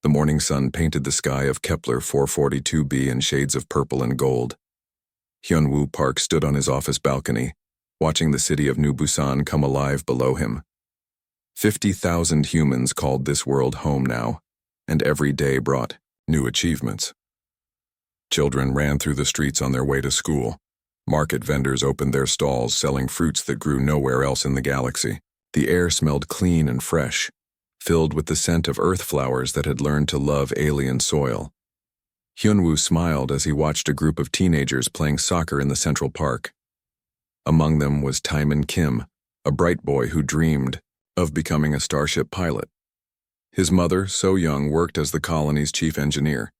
The morning sun painted the sky of Kepler 442b in shades of purple and gold. Hyunwoo Park stood on his office balcony, watching the city of New Busan come alive below him. 50,000 humans called this world home now, and every day brought new achievements. Children ran through the streets on their way to school. Market vendors opened their stalls selling fruits that grew nowhere else in the galaxy. The air smelled clean and fresh, filled with the scent of earth flowers that had learned to love alien soil. Hyunwoo smiled as he watched a group of teenagers playing soccer in the Central Park. Among them was Taemin Kim, a bright boy who dreamed of becoming a starship pilot. His mother, so young, worked as the colony's chief engineer,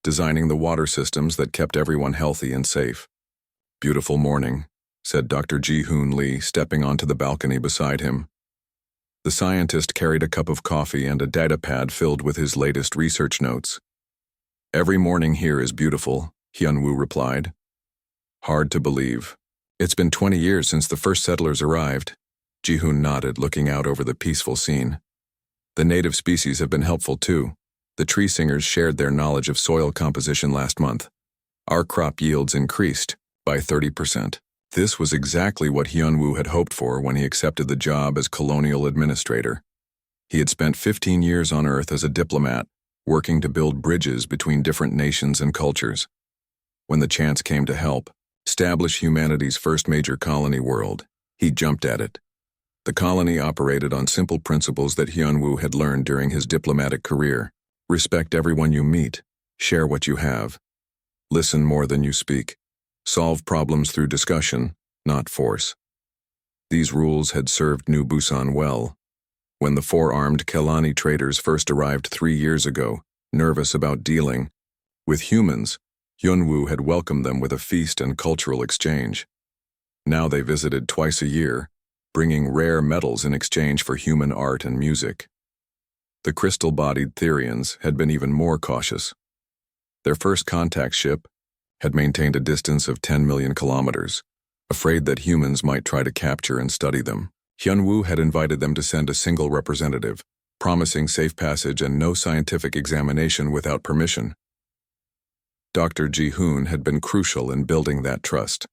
designing the water systems that kept everyone healthy and safe. "Beautiful morning," said Dr. Ji-hoon Lee, stepping onto the balcony beside him. The scientist carried a cup of coffee and a datapad filled with his latest research notes. "Every morning here is beautiful," Hyunwoo replied. "Hard to believe. It's been 20 years since the first settlers arrived." Ji-hoon nodded, looking out over the peaceful scene. "The native species have been helpful too. The tree singers shared their knowledge of soil composition last month. Our crop yields increased by 30%. This was exactly what Hyunwoo had hoped for when he accepted the job as colonial administrator. He had spent 15 years on Earth as a diplomat, working to build bridges between different nations and cultures. When the chance came to help establish humanity's first major colony world, he jumped at it. The colony operated on simple principles that Hyunwoo had learned during his diplomatic career. Respect everyone you meet, share what you have, listen more than you speak, solve problems through discussion, not force. These rules had served New Busan well. When the four-armed Kelani traders first arrived 3 years ago, nervous about dealing with humans, Hyunwoo had welcomed them with a feast and cultural exchange. Now they visited twice a year, bringing rare metals in exchange for human art and music. The crystal-bodied Therians had been even more cautious. Their first contact ship had maintained a distance of 10 million kilometers, afraid that humans might try to capture and study them. Hyunwoo had invited them to send a single representative, promising safe passage and no scientific examination without permission. Dr. Ji-hoon had been crucial in building that trust.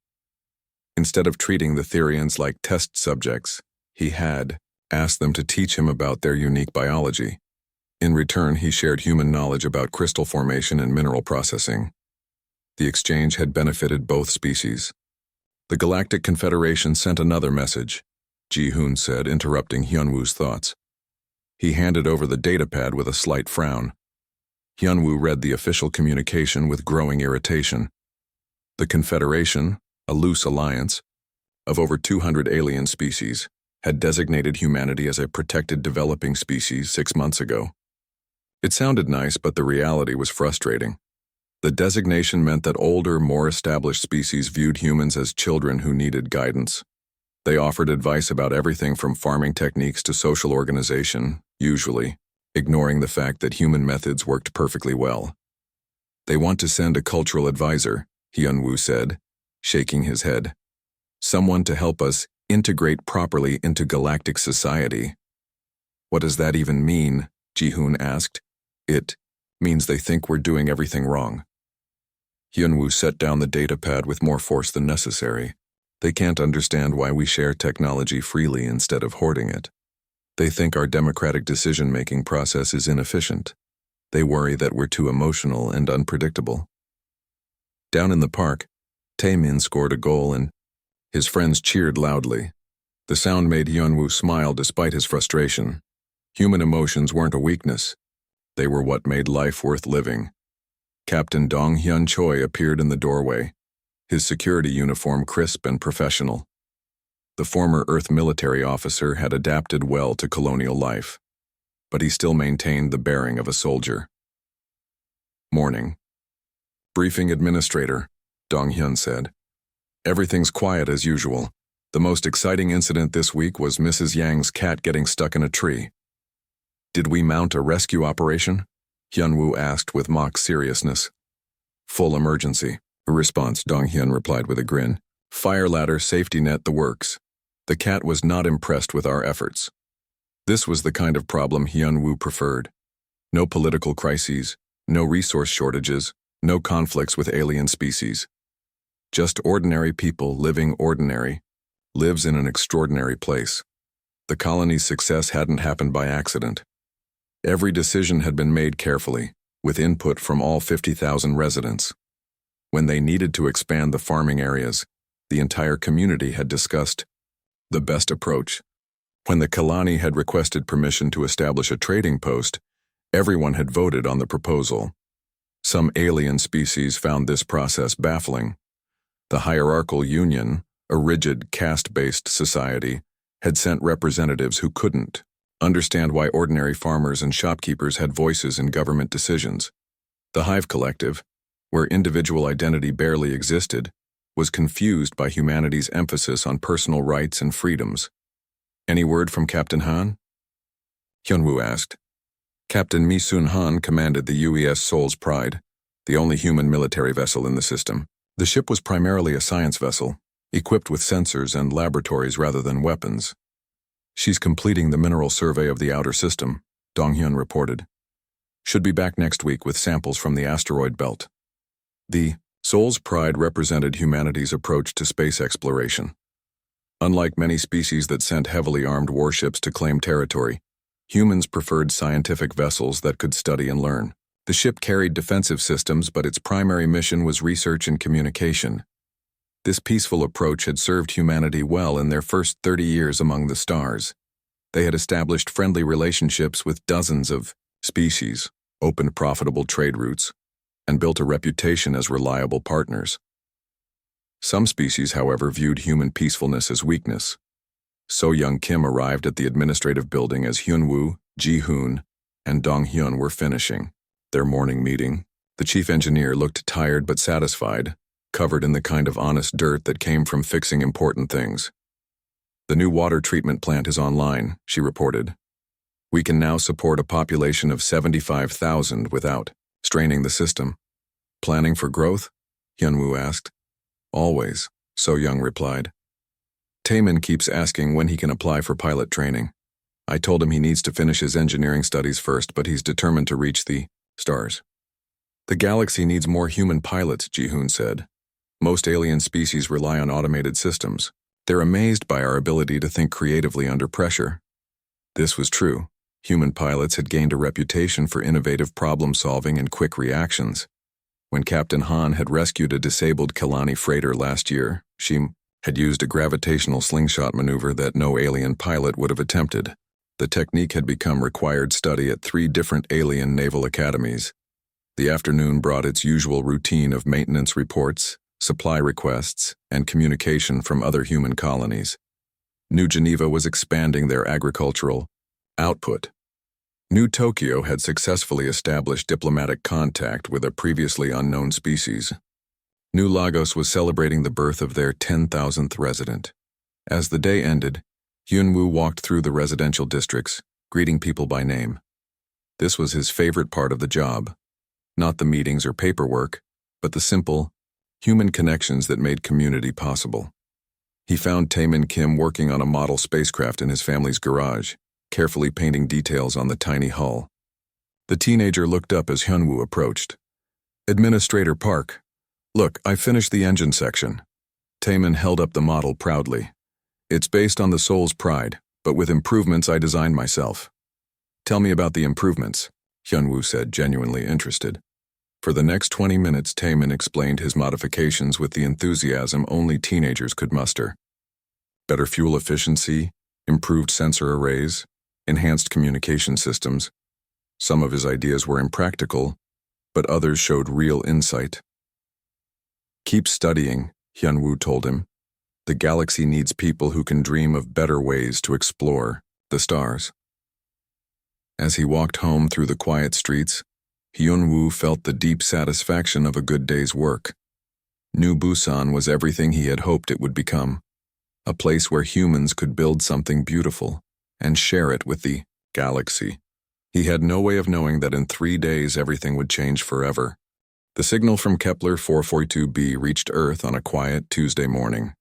Instead of treating the Therians like test subjects, he had asked them to teach him about their unique biology. In return, he shared human knowledge about crystal formation and mineral processing. The exchange had benefited both species. The Galactic Confederation sent another message, Ji-hoon said, interrupting Hyunwoo's thoughts. He handed over the datapad with a slight frown. Hyunwoo read the official communication with growing irritation. The Confederation, a loose alliance of over 200 alien species, had designated humanity as a protected developing species 6 months ago. It sounded nice, but the reality was frustrating. The designation meant that older, more established species viewed humans as children who needed guidance. They offered advice about everything from farming techniques to social organization, usually ignoring the fact that human methods worked perfectly well. "They want to send a cultural advisor," Hyunwoo said, shaking his head. "Someone to help us integrate properly into galactic society." "What does that even mean?" Ji-hoon asked. "It means they think we're doing everything wrong." Hyunwoo set down the datapad with more force than necessary. "They can't understand why we share technology freely instead of hoarding it. They think our democratic decision-making process is inefficient. They worry that we're too emotional and unpredictable." Down in the park, Taemin scored a goal and his friends cheered loudly. The sound made Hyunwoo smile despite his frustration. Human emotions weren't a weakness. They were what made life worth living. Captain Dong Hyun Choi appeared in the doorway, his security uniform crisp and professional. The former Earth military officer had adapted well to colonial life, but he still maintained the bearing of a soldier. "Morning. Briefing Administrator," Dong Hyun said. "Everything's quiet as usual. The most exciting incident this week was Mrs. Yang's cat getting stuck in a tree." "Did we mount a rescue operation?" Hyunwoo asked with mock seriousness. "Full emergency," a response, Dong Hyun replied with a grin. "Fire ladder, safety net, the works." The cat was not impressed with our efforts. This was the kind of problem Hyunwoo preferred. No political crises, no resource shortages, no conflicts with alien species. Just ordinary people living ordinary, lives in an extraordinary place. The colony's success hadn't happened by accident. Every decision had been made carefully, with input from all 50,000 residents. When they needed to expand the farming areas, the entire community had discussed the best approach. When the colony had requested permission to establish a trading post, everyone had voted on the proposal. Some alien species found this process baffling. The hierarchical union, a rigid caste-based society, had sent representatives who couldn't understand why ordinary farmers and shopkeepers had voices in government decisions. The Hive Collective, where individual identity barely existed, was confused by humanity's emphasis on personal rights and freedoms. Any word from Captain Han? Hyunwoo asked. Captain Mi-Sun Han commanded the UES Soul's Pride, the only human military vessel in the system. The ship was primarily a science vessel, equipped with sensors and laboratories rather than weapons. She's completing the mineral survey of the outer system, Dong-hyun reported. Should be back next week with samples from the asteroid belt. The Soul's Pride represented humanity's approach to space exploration. Unlike many species that sent heavily armed warships to claim territory, humans preferred scientific vessels that could study and learn. The ship carried defensive systems, but its primary mission was research and communication. This peaceful approach had served humanity well in their first 30 years among the stars. They had established friendly relationships with dozens of species, opened profitable trade routes, and built a reputation as reliable partners. Some species, however, viewed human peacefulness as weakness. So Young Kim arrived at the administrative building as Hyunwoo, Ji-hoon, and Dong-hyun were finishing their morning meeting. The chief engineer looked tired but satisfied, covered in the kind of honest dirt that came from fixing important things. The new water treatment plant is online, she reported. We can now support a population of 75,000 without straining the system. Planning for growth? Hyunwoo asked. Always, So Young replied. Taemin keeps asking when he can apply for pilot training. I told him he needs to finish his engineering studies first, but he's determined to reach the stars. The galaxy needs more human pilots, Ji-hoon said. Most alien species rely on automated systems. They're amazed by our ability to think creatively under pressure. This was true. Human pilots had gained a reputation for innovative problem-solving and quick reactions. When Captain Han had rescued a disabled Kalani freighter last year, she had used a gravitational slingshot maneuver that no alien pilot would have attempted. The technique had become required study at 3 different alien naval academies. The afternoon brought its usual routine of maintenance reports, supply requests, and communication from other human colonies. New Geneva was expanding their agricultural output. New Tokyo had successfully established diplomatic contact with a previously unknown species. New Lagos was celebrating the birth of their 10,000th resident. As the day ended, Hyunwoo walked through the residential districts, greeting people by name. This was his favorite part of the job. Not the meetings or paperwork, but the simple, human connections that made community possible. He found Taemin Kim working on a model spacecraft in his family's garage, carefully painting details on the tiny hull. The teenager looked up as Hyunwoo approached. Administrator Park, look, I finished the engine section. Taemin held up the model proudly. It's based on the Soul's Pride, but with improvements I designed myself. Tell me about the improvements, Hyunwoo said, genuinely interested. For the next 20 minutes, Taemin explained his modifications with the enthusiasm only teenagers could muster. Better fuel efficiency, improved sensor arrays, enhanced communication systems. Some of his ideas were impractical, but others showed real insight. Keep studying, Hyunwoo told him. The galaxy needs people who can dream of better ways to explore the stars. As he walked home through the quiet streets, Hyunwoo felt the deep satisfaction of a good day's work. New Busan was everything he had hoped it would become, a place where humans could build something beautiful and share it with the galaxy. He had no way of knowing that in 3 days everything would change forever. The signal from Kepler 442b reached Earth on a quiet Tuesday morning.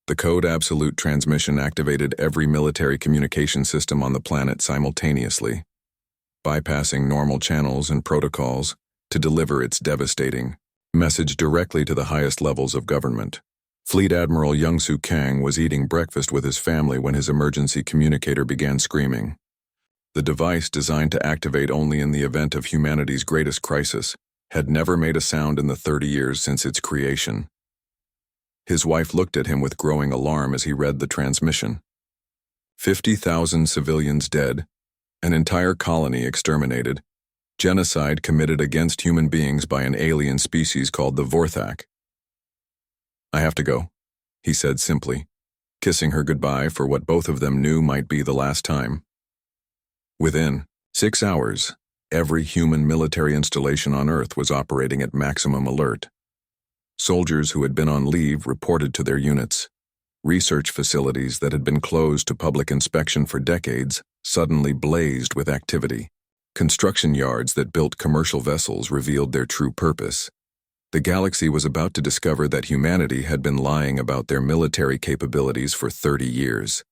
The code absolute transmission activated every military communication system on the planet simultaneously. bypassing normal channels and protocols to deliver its devastating message directly to the highest levels of government. Fleet Admiral Youngsu Kang was eating breakfast with his family when his emergency communicator began screaming. The device, designed to activate only in the event of humanity's greatest crisis, had never made a sound in the 30 years since its creation. His wife looked at him with growing alarm as he read the transmission. 50,000 civilians dead, an entire colony exterminated, genocide committed against human beings by an alien species called the Vorthak. "I have to go," he said simply, kissing her goodbye for what both of them knew might be the last time. Within 6 hours, every human military installation on Earth was operating at maximum alert. Soldiers who had been on leave reported to their units. Research facilities that had been closed to public inspection for decades suddenly blazed with activity. Construction yards that built commercial vessels revealed their true purpose. The galaxy was about to discover that humanity had been lying about their military capabilities for 30 years.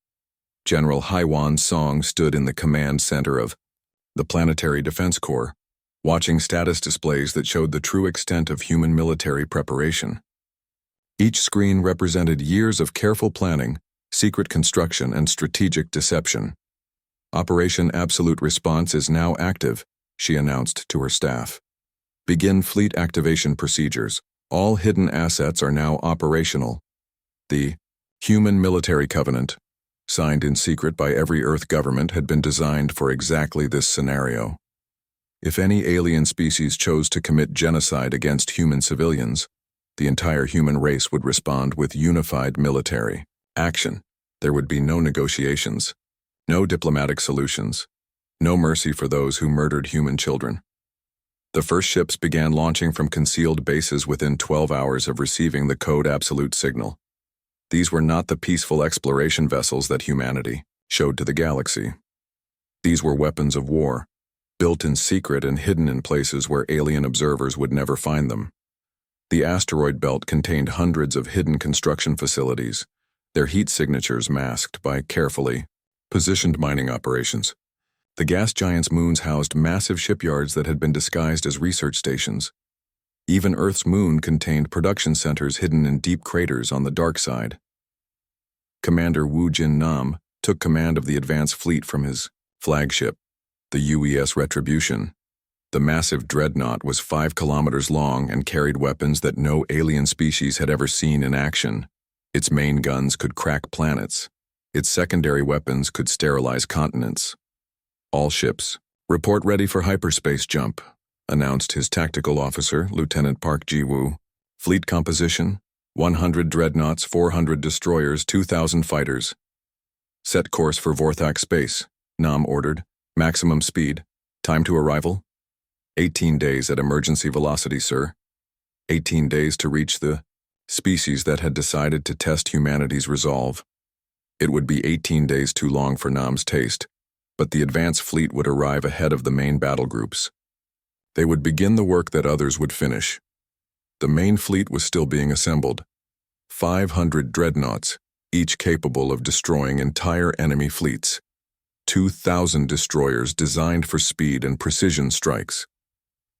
General Haiwan Song stood in the command center of the Planetary Defense Corps, watching status displays that showed the true extent of human military preparation. Each screen represented years of careful planning, secret construction, and strategic deception. "Operation Absolute Response is now active," she announced to her staff. "Begin fleet activation procedures. All hidden assets are now operational." The Human Military Covenant, signed in secret by every Earth government, had been designed for exactly this scenario. If any alien species chose to commit genocide against human civilians, the entire human race would respond with unified military action. There would be no negotiations, no diplomatic solutions, no mercy for those who murdered human children. The first ships began launching from concealed bases within 12 hours of receiving the code absolute signal. These were not the peaceful exploration vessels that humanity showed to the galaxy. These were weapons of war, built in secret and hidden in places where alien observers would never find them. The asteroid belt contained hundreds of hidden construction facilities, their heat signatures masked by carefully positioned mining operations. The gas giant's moons housed massive shipyards that had been disguised as research stations. Even Earth's moon contained production centers hidden in deep craters on the dark side. Commander Wu Jin Nam took command of the advance fleet from his flagship, the UES Retribution. The massive dreadnought was 5 kilometers long and carried weapons that no alien species had ever seen in action. Its main guns could crack planets. Its secondary weapons could sterilize continents. "All ships, report ready for hyperspace jump," announced his tactical officer, Lieutenant Park Ji-woo. "Fleet composition, 100 dreadnoughts, 400 destroyers, 2,000 fighters. Set course for Vorthak space," Nam ordered. "Maximum speed. Time to arrival? 18 days at emergency velocity, sir. 18 days to reach the species that had decided to test humanity's resolve." It would be 18 days too long for Nam's taste, but the advance fleet would arrive ahead of the main battle groups. They would begin the work that others would finish. The main fleet was still being assembled. 500 dreadnoughts, each capable of destroying entire enemy fleets. 2,000 destroyers designed for speed and precision strikes.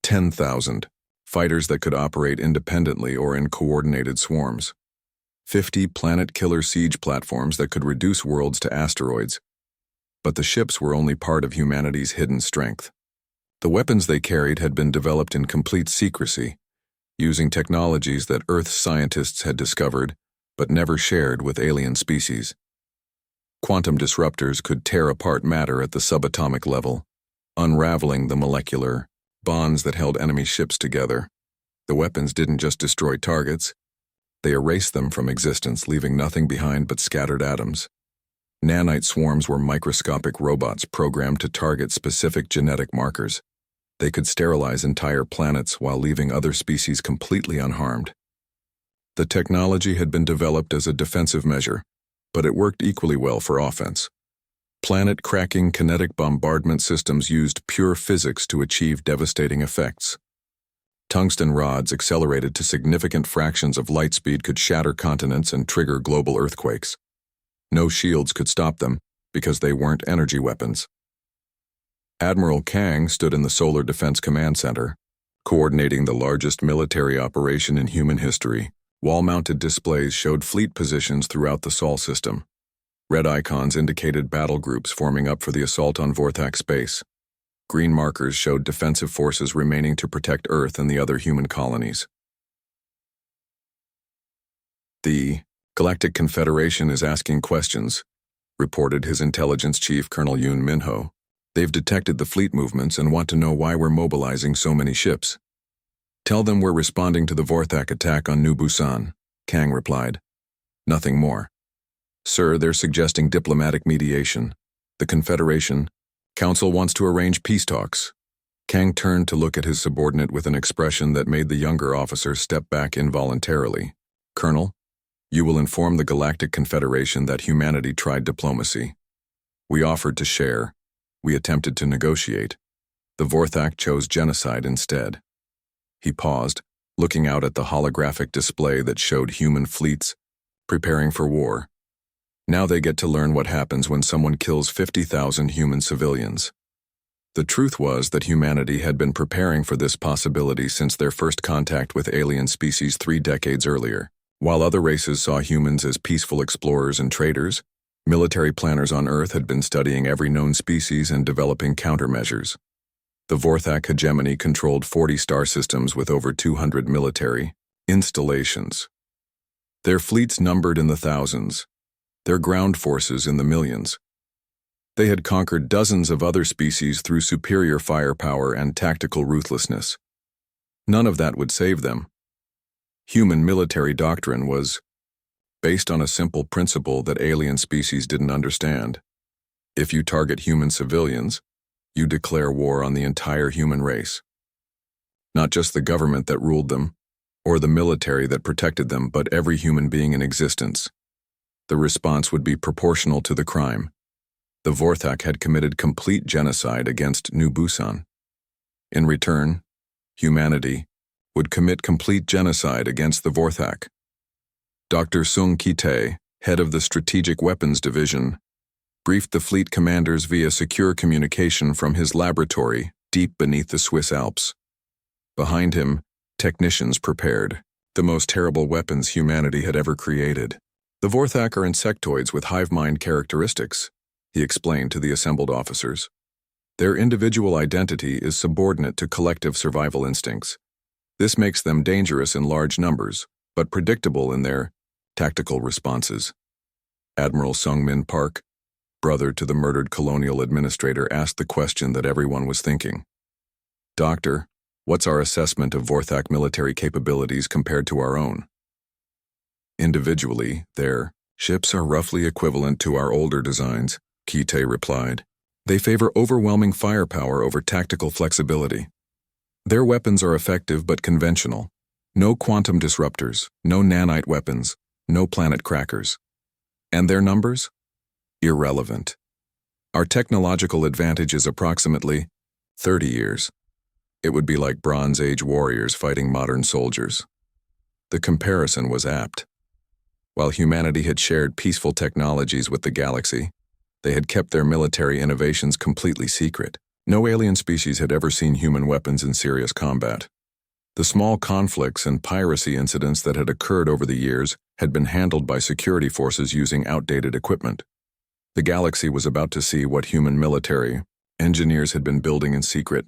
10,000 fighters that could operate independently or in coordinated swarms. 50 planet-killer siege platforms that could reduce worlds to asteroids. But the ships were only part of humanity's hidden strength. The weapons they carried had been developed in complete secrecy, using technologies that Earth's scientists had discovered but never shared with alien species. Quantum disruptors could tear apart matter at the subatomic level, unraveling the molecular bonds that held enemy ships together. The weapons didn't just destroy targets, they erased them from existence, leaving nothing behind but scattered atoms. Nanite swarms were microscopic robots programmed to target specific genetic markers. They could sterilize entire planets while leaving other species completely unharmed. The technology had been developed as a defensive measure, but it worked equally well for offense. Planet-cracking kinetic bombardment systems used pure physics to achieve devastating effects. Tungsten rods accelerated to significant fractions of light speed could shatter continents and trigger global earthquakes. No shields could stop them because they weren't energy weapons. Admiral Kang stood in the Solar Defense Command Center, coordinating the largest military operation in human history. Wall-mounted displays showed fleet positions throughout the Sol system. Red icons indicated battle groups forming up for the assault on Vorthak space. Green markers showed defensive forces remaining to protect Earth and the other human colonies. The Galactic Confederation is asking questions, reported his intelligence chief, Colonel Yoon Minho. They've detected the fleet movements and want to know why we're mobilizing so many ships. Tell them we're responding to the Vorthak attack on New Busan, Kang replied. Nothing more. Sir, they're suggesting diplomatic mediation. The Confederation Council wants to arrange peace talks. Kang turned to look at his subordinate with an expression that made the younger officer step back involuntarily. Colonel, you will inform the Galactic Confederation that humanity tried diplomacy. We offered to share. We attempted to negotiate. The Vorthak chose genocide instead. He paused, looking out at the holographic display that showed human fleets preparing for war. Now they get to learn what happens when someone kills 50,000 human civilians. The truth was that humanity had been preparing for this possibility since their first contact with alien species 3 decades earlier. While other races saw humans as peaceful explorers and traders, military planners on Earth had been studying every known species and developing countermeasures. The Vorthak hegemony controlled 40 star systems with over 200 military installations. Their fleets numbered in the thousands, their ground forces in the millions. They had conquered dozens of other species through superior firepower and tactical ruthlessness. None of that would save them. Human military doctrine was based on a simple principle that alien species didn't understand. If you target human civilians, you declare war on the entire human race. Not just the government that ruled them, or the military that protected them, but every human being in existence. The response would be proportional to the crime. The Vorthak had committed complete genocide against New Busan. In return, humanity would commit complete genocide against the Vorthak. Dr. Sung Ki-tae, head of the Strategic Weapons Division, briefed the fleet commanders via secure communication from his laboratory deep beneath the Swiss Alps. Behind him, technicians prepared the most terrible weapons humanity had ever created. The Vorthak are insectoids with hive mind characteristics, he explained to the assembled officers. Their individual identity is subordinate to collective survival instincts. This makes them dangerous in large numbers, but predictable in their tactical responses. Admiral Sung-min Park, brother to the murdered colonial administrator, asked the question that everyone was thinking. Doctor, what's our assessment of Vorthak military capabilities compared to our own? Individually, their ships are roughly equivalent to our older designs, Ki-tae replied. They favor overwhelming firepower over tactical flexibility. Their weapons are effective but conventional. No quantum disruptors, no nanite weapons, no planet crackers. And their numbers? Irrelevant. Our technological advantage is approximately 30 years. It would be like Bronze Age warriors fighting modern soldiers. The comparison was apt. While humanity had shared peaceful technologies with the galaxy, they had kept their military innovations completely secret. No alien species had ever seen human weapons in serious combat. The small conflicts and piracy incidents that had occurred over the years had been handled by security forces using outdated equipment. The galaxy was about to see what human military engineers had been building in secret.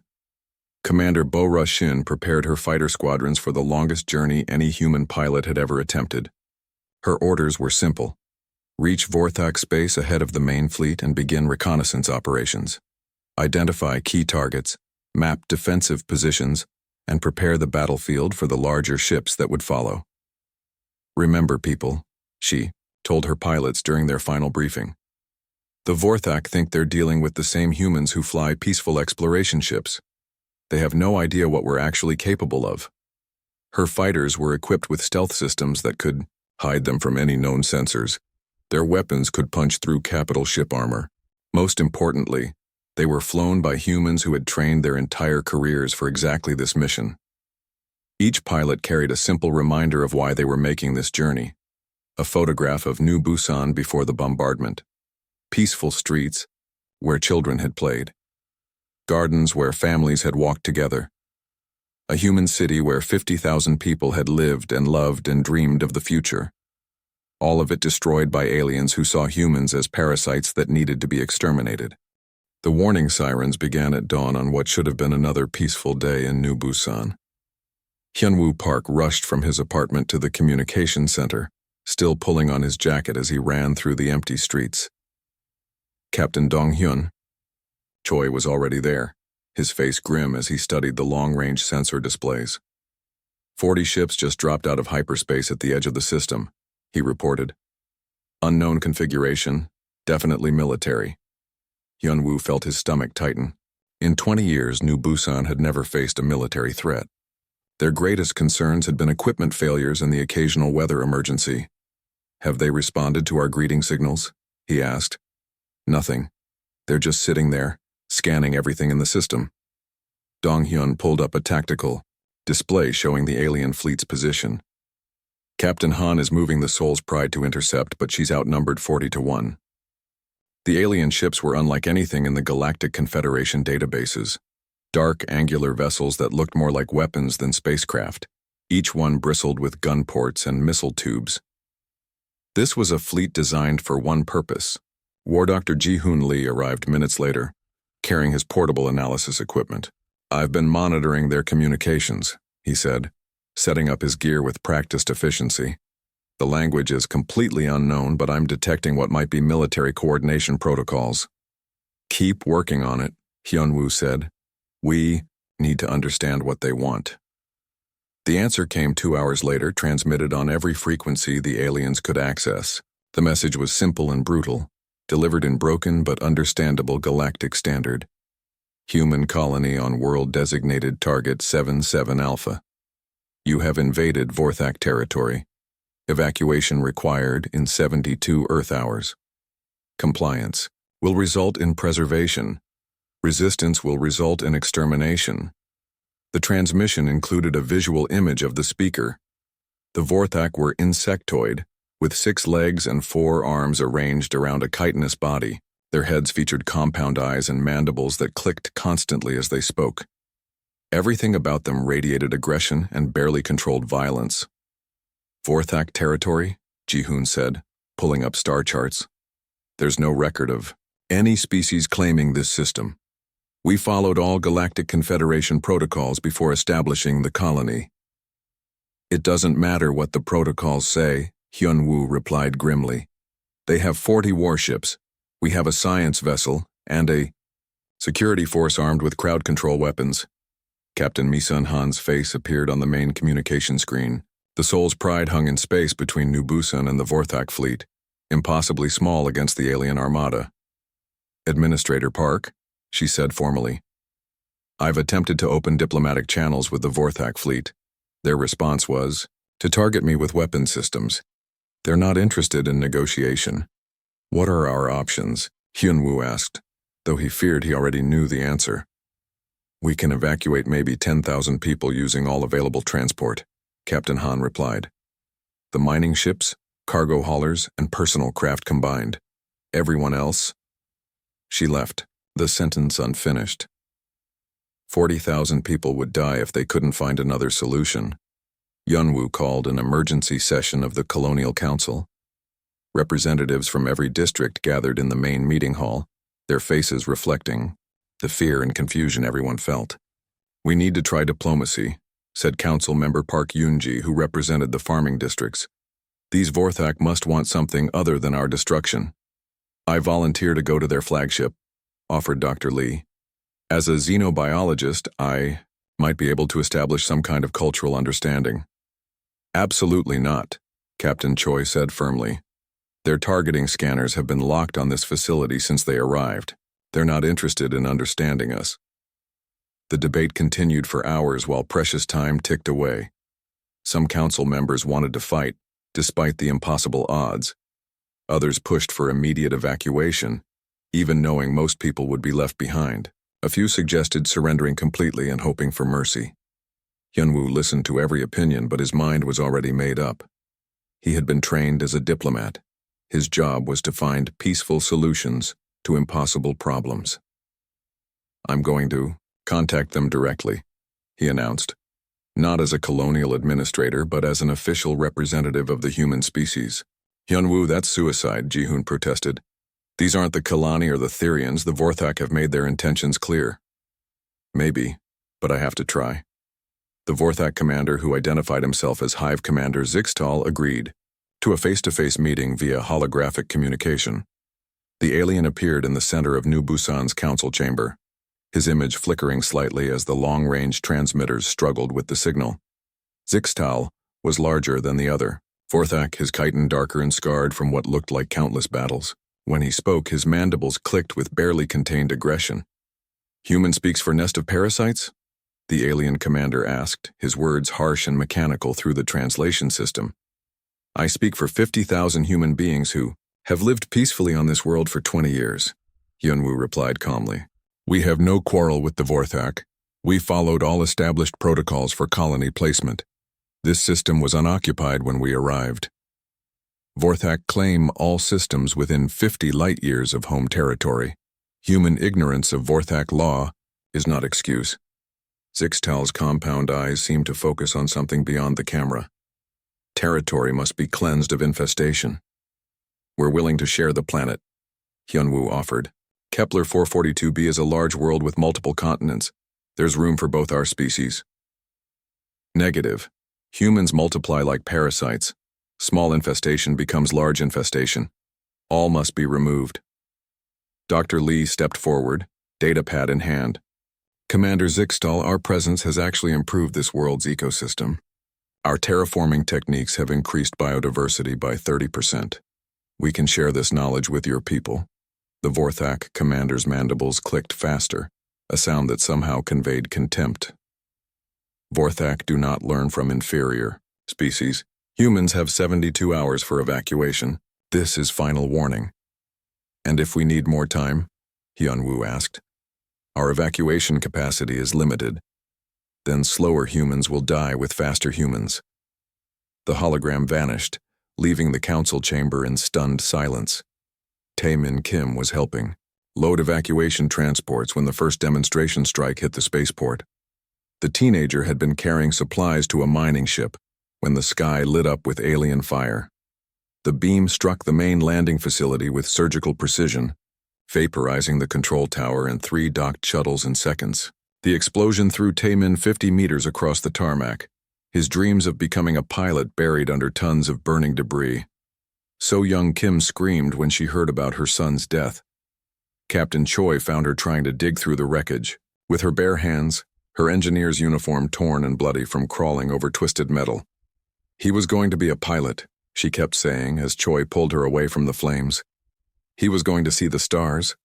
Commander Bo Rushin prepared her fighter squadrons for the longest journey any human pilot had ever attempted. Her orders were simple. Reach Vorthak space ahead of the main fleet and begin reconnaissance operations. Identify key targets, map defensive positions, and prepare the battlefield for the larger ships that would follow. Remember, people, she told her pilots during their final briefing. The Vorthak think they're dealing with the same humans who fly peaceful exploration ships. They have no idea what we're actually capable of. Her fighters were equipped with stealth systems that could hide them from any known sensors. Their weapons could punch through capital ship armor. Most importantly, they were flown by humans who had trained their entire careers for exactly this mission. Each pilot carried a simple reminder of why they were making this journey. A photograph of New Busan before the bombardment. Peaceful streets, where children had played. Gardens where families had walked together. A human city where 50,000 people had lived and loved and dreamed of the future. All of it destroyed by aliens who saw humans as parasites that needed to be exterminated. The warning sirens began at dawn on what should have been another peaceful day in New Busan. Hyunwoo Park rushed from his apartment to the communication center, still pulling on his jacket as he ran through the empty streets. Captain Dong-hyun. Choi was already there, his face grim as he studied the long-range sensor displays. 40 ships just dropped out of hyperspace at the edge of the system, he reported. Unknown configuration, definitely military. Hyunwoo felt his stomach tighten. In 20 years, New Busan had never faced a military threat. Their greatest concerns had been equipment failures and the occasional weather emergency. Have they responded to our greeting signals? He asked. Nothing. They're just sitting there, scanning everything in the system. Dong-hyun pulled up a tactical display showing the alien fleet's position. Captain Han is moving the Soul's Pride to intercept, but she's outnumbered 40-1. The alien ships were unlike anything in the Galactic Confederation databases. Dark, angular vessels that looked more like weapons than spacecraft. Each one bristled with gun ports and missile tubes. This was a fleet designed for one purpose. War Dr. Ji-hoon Lee arrived minutes later, carrying his portable analysis equipment. I've been monitoring their communications, he said, setting up his gear with practiced efficiency. The language is completely unknown, but I'm detecting what might be military coordination protocols. Keep working on it, Hyunwoo said. We need to understand what they want. The answer came 2 hours later, transmitted on every frequency the aliens could access. The message was simple and brutal, delivered in broken but understandable galactic standard. Human colony on world-designated target 77 Alpha. You have invaded Vorthak territory. Evacuation required in 72 Earth hours. Compliance will result in preservation. Resistance will result in extermination. The transmission included a visual image of the speaker. The Vorthak were insectoid, with 6 legs and 4 arms arranged around a chitinous body. Their heads featured compound eyes and mandibles that clicked constantly as they spoke. Everything about them radiated aggression and barely controlled violence. Vorthak territory, Ji-hoon said, pulling up star charts. There's no record of any species claiming this system. We followed all Galactic Confederation protocols before establishing the colony. It doesn't matter what the protocols say, Hyunwoo replied grimly. They have 40 warships. We have a science vessel and a security force armed with crowd control weapons. Captain Mi-sun Han's face appeared on the main communication screen. The Soul's Pride hung in space between New Busan and the Vorthak fleet, impossibly small against the alien armada. Administrator Park, she said formally. I've attempted to open diplomatic channels with the Vorthak fleet. Their response was, to target me with weapon systems. They're not interested in negotiation. What are our options? Hyunwoo asked, though he feared he already knew the answer. We can evacuate maybe 10,000 people using all available transport, Captain Han replied. The mining ships, cargo haulers, and personal craft combined. Everyone else? She left, the sentence unfinished. 40,000 people would die if they couldn't find another solution. Hyunwoo called an emergency session of the Colonial Council. Representatives from every district gathered in the main meeting hall, their faces reflecting the fear and confusion everyone felt. We need to try diplomacy, said Council Member Park Yoon-ji, who represented the farming districts. These Vorthak must want something other than our destruction. I volunteer to go to their flagship, offered Dr. Lee. As a xenobiologist, I might be able to establish some kind of cultural understanding. Absolutely not, Captain Choi said firmly. Their targeting scanners have been locked on this facility since they arrived. They're not interested in understanding us. The debate continued for hours while precious time ticked away. Some council members wanted to fight, despite the impossible odds. Others pushed for immediate evacuation, even knowing most people would be left behind. A few suggested surrendering completely and hoping for mercy. Hyunwoo listened to every opinion, but his mind was already made up. He had been trained as a diplomat. His job was to find peaceful solutions to impossible problems. I'm going to contact them directly, he announced, not as a colonial administrator but as an official representative of the human species. Hyunwoo, that's suicide, Ji-hoon protested. These aren't the Kalani or the Therians. The Vorthak have made their intentions clear. Maybe, but I have to try. The Vorthak commander, who identified himself as Hive Commander Zixtal, agreed to a face-to-face meeting via holographic communication. The alien appeared in the center of New Busan's council chamber, his image flickering slightly as the long-range transmitters struggled with the signal. Zixtal was larger than the other. Vorthak, his chitin darker and scarred from what looked like countless battles. When he spoke, his mandibles clicked with barely contained aggression. Human speaks for nest of parasites? The alien commander asked, his words harsh and mechanical through the translation system. I speak for 50,000 human beings who have lived peacefully on this world for 20 years, Hyunwoo replied calmly. We have no quarrel with the Vorthak. We followed all established protocols for colony placement. This system was unoccupied when we arrived. Vorthak claim all systems within 50 light-years of home territory. Human ignorance of Vorthak law is not excuse. Zixtal's compound eyes seemed to focus on something beyond the camera. Territory must be cleansed of infestation. We're willing to share the planet, Hyunwoo offered. Kepler 442b is a large world with multiple continents. There's room for both our species. Negative. Humans multiply like parasites. Small infestation becomes large infestation. All must be removed. Dr. Lee stepped forward, datapad in hand. Commander Zixtal, our presence has actually improved this world's ecosystem. Our terraforming techniques have increased biodiversity by 30%. We can share this knowledge with your people. The Vorthak commander's mandibles clicked faster, a sound that somehow conveyed contempt. Vorthak do not learn from inferior species. Humans have 72 hours for evacuation. This is final warning. And if we need more time? Hyunwoo asked. Our evacuation capacity is limited. Then slower humans will die with faster humans. The hologram vanished, leaving the council chamber in stunned silence. Tae-min Kim was helping load evacuation transports when the first demonstration strike hit the spaceport. The teenager had been carrying supplies to a mining ship when the sky lit up with alien fire. The beam struck the main landing facility with surgical precision, vaporizing the control tower and 3 docked shuttles in seconds. The explosion threw Tae-min 50 meters across the tarmac, his dreams of becoming a pilot buried under tons of burning debris. So young Kim screamed when she heard about her son's death. Captain Choi found her trying to dig through the wreckage. With her bare hands, her engineer's uniform torn and bloody from crawling over twisted metal. He was going to be a pilot, she kept saying as Choi pulled her away from the flames. He was going to see the stars.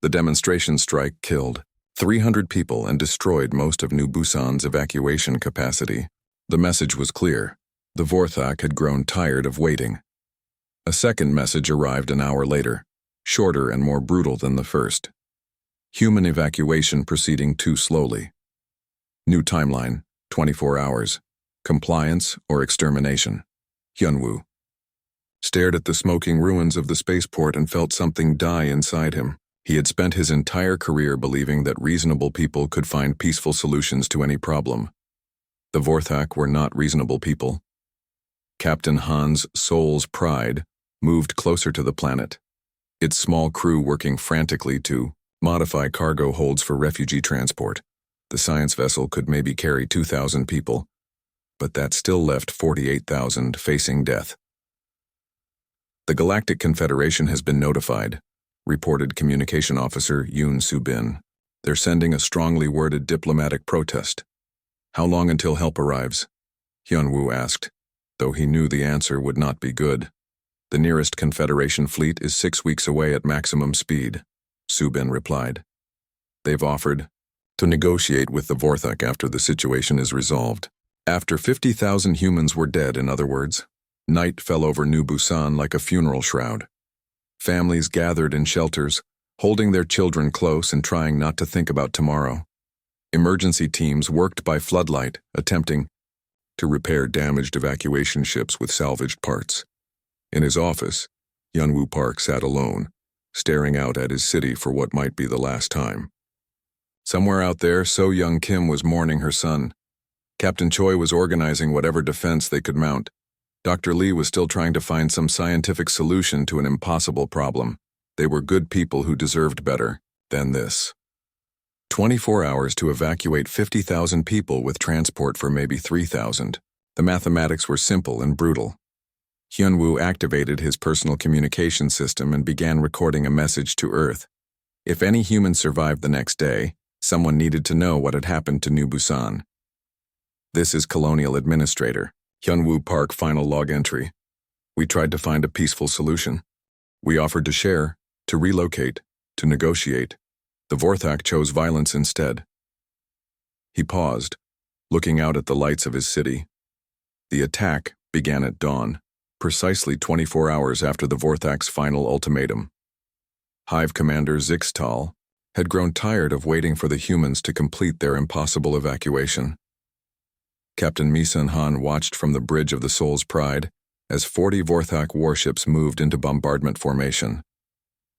The demonstration strike killed 300 people and destroyed most of New Busan's evacuation capacity. The message was clear. The Vorthak had grown tired of waiting. A second message arrived an hour later, shorter and more brutal than the first. Human evacuation proceeding too slowly. New timeline, 24 hours. Compliance or extermination. Hyunwoo stared at the smoking ruins of the spaceport and felt something die inside him. He had spent his entire career believing that reasonable people could find peaceful solutions to any problem. The Vorthak were not reasonable people. Captain Han's soul's pride moved closer to the planet, its small crew working frantically to modify cargo holds for refugee transport. The science vessel could maybe carry 2,000 people, but that still left 48,000 facing death. The Galactic Confederation has been notified, reported Communication Officer Yoon Soo-bin. They're sending a strongly worded diplomatic protest. How long until help arrives? Hyunwoo asked, though he knew the answer would not be good. The nearest Confederation fleet is 6 weeks away at maximum speed, Soo-bin replied. They've offered to negotiate with the Vorthak after the situation is resolved. After 50,000 humans were dead, in other words, night fell over New Busan like a funeral shroud. Families gathered in shelters, holding their children close and trying not to think about tomorrow. Emergency teams worked by floodlight, attempting to repair damaged evacuation ships with salvaged parts. In his office, Hyunwoo Park sat alone, staring out at his city for what might be the last time. Somewhere out there, So Young Kim was mourning her son. Captain Choi was organizing whatever defense they could mount. Dr. Lee was still trying to find some scientific solution to an impossible problem. They were good people who deserved better than this. 24 hours to evacuate 50,000 people with transport for maybe 3,000. The mathematics were simple and brutal. Hyunwoo activated his personal communication system and began recording a message to Earth. If any humans survived the next day, someone needed to know what had happened to New Busan. This is Colonial Administrator, Hyunwoo Park final log entry. We tried to find a peaceful solution. We offered to share, to relocate, to negotiate. The Vorthak chose violence instead. He paused, looking out at the lights of his city. The attack began at dawn, precisely 24 hours after the Vorthak's final ultimatum. Hive Commander Zixtal had grown tired of waiting for the humans to complete their impossible evacuation. Captain Misun Han watched from the bridge of the Soul's Pride as 40 Vorthak warships moved into bombardment formation.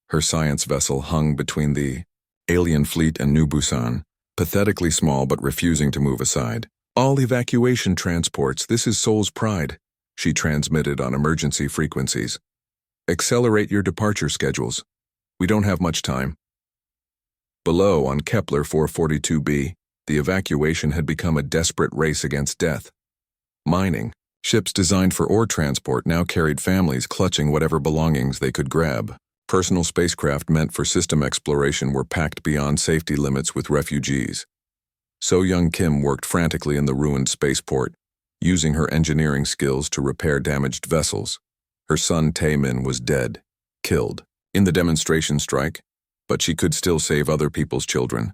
Her science vessel hung between the alien fleet and New Busan, pathetically small but refusing to move aside. "All evacuation transports, this is Soul's Pride," she transmitted on emergency frequencies. "Accelerate your departure schedules. We don't have much time." Below, on Kepler 442b, the evacuation had become a desperate race against death. Mining, ships designed for ore transport now carried families clutching whatever belongings they could grab. Personal spacecraft meant for system exploration were packed beyond safety limits with refugees. So Young Kim worked frantically in the ruined spaceport, using her engineering skills to repair damaged vessels. Her son Taemin was dead, killed, in the demonstration strike, but she could still save other people's children.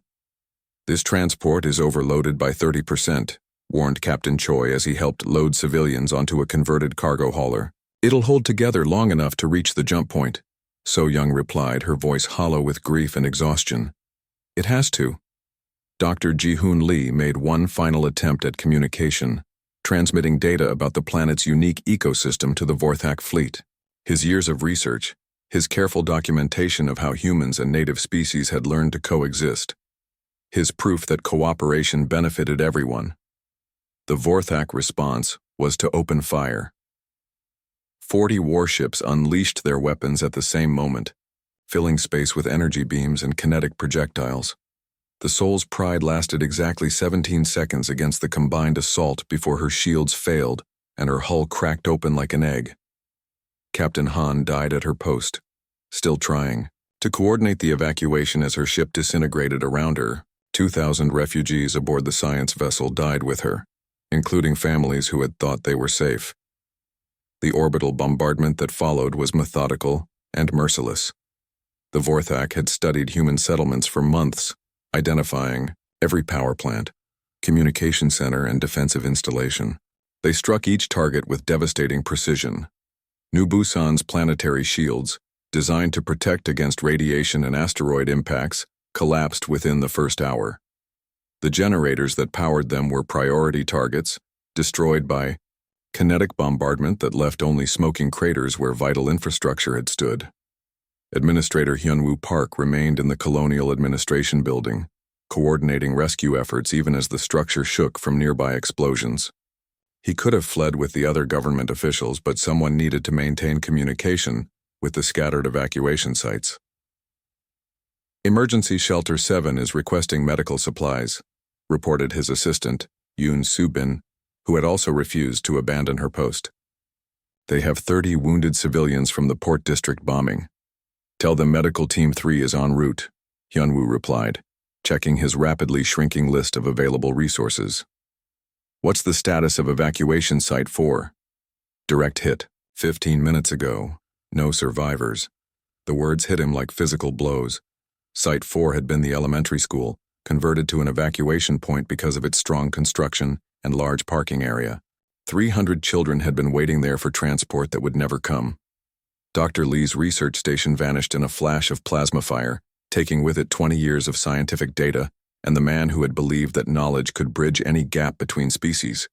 "This transport is overloaded by 30%, warned Captain Choi as he helped load civilians onto a converted cargo hauler. "It'll hold together long enough to reach the jump point," So Young replied, her voice hollow with grief and exhaustion. "It has to." Dr. Ji-hoon Lee made one final attempt at communication, transmitting data about the planet's unique ecosystem to the Vorthak fleet. His years of research, his careful documentation of how humans and native species had learned to coexist, his proof that cooperation benefited everyone. The Vorthak response was to open fire. 40 warships unleashed their weapons at the same moment, filling space with energy beams and kinetic projectiles. The Soul's Pride lasted exactly 17 seconds against the combined assault before her shields failed and her hull cracked open like an egg. Captain Han died at her post, still trying to coordinate the evacuation as her ship disintegrated around her. 2,000 refugees aboard the science vessel died with her, including families who had thought they were safe. The orbital bombardment that followed was methodical and merciless. The Vorthak had studied human settlements for months, identifying every power plant, communication center, and defensive installation. They struck each target with devastating precision. New Busan's planetary shields, designed to protect against radiation and asteroid impacts, collapsed within the first hour. The generators that powered them were priority targets, destroyed by kinetic bombardment that left only smoking craters where vital infrastructure had stood. Administrator Hyunwoo Park remained in the Colonial Administration Building, coordinating rescue efforts even as the structure shook from nearby explosions. He could have fled with the other government officials, but someone needed to maintain communication with the scattered evacuation sites. "Emergency Shelter 7 is requesting medical supplies," reported his assistant, Yoon Soo-bin, who had also refused to abandon her post. "They have 30 wounded civilians from the Port District bombing. Tell them Medical Team 3 is en route," Hyunwoo replied, checking his rapidly shrinking list of available resources. "What's the status of evacuation Site 4? "Direct hit, 15 minutes ago. No survivors." The words hit him like physical blows. Site 4 had been the elementary school, converted to an evacuation point because of its strong construction and large parking area. 300 children had been waiting there for transport that would never come. Dr. Lee's research station vanished in a flash of plasma fire, taking with it 20 years of scientific data and the man who had believed that knowledge could bridge any gap between species.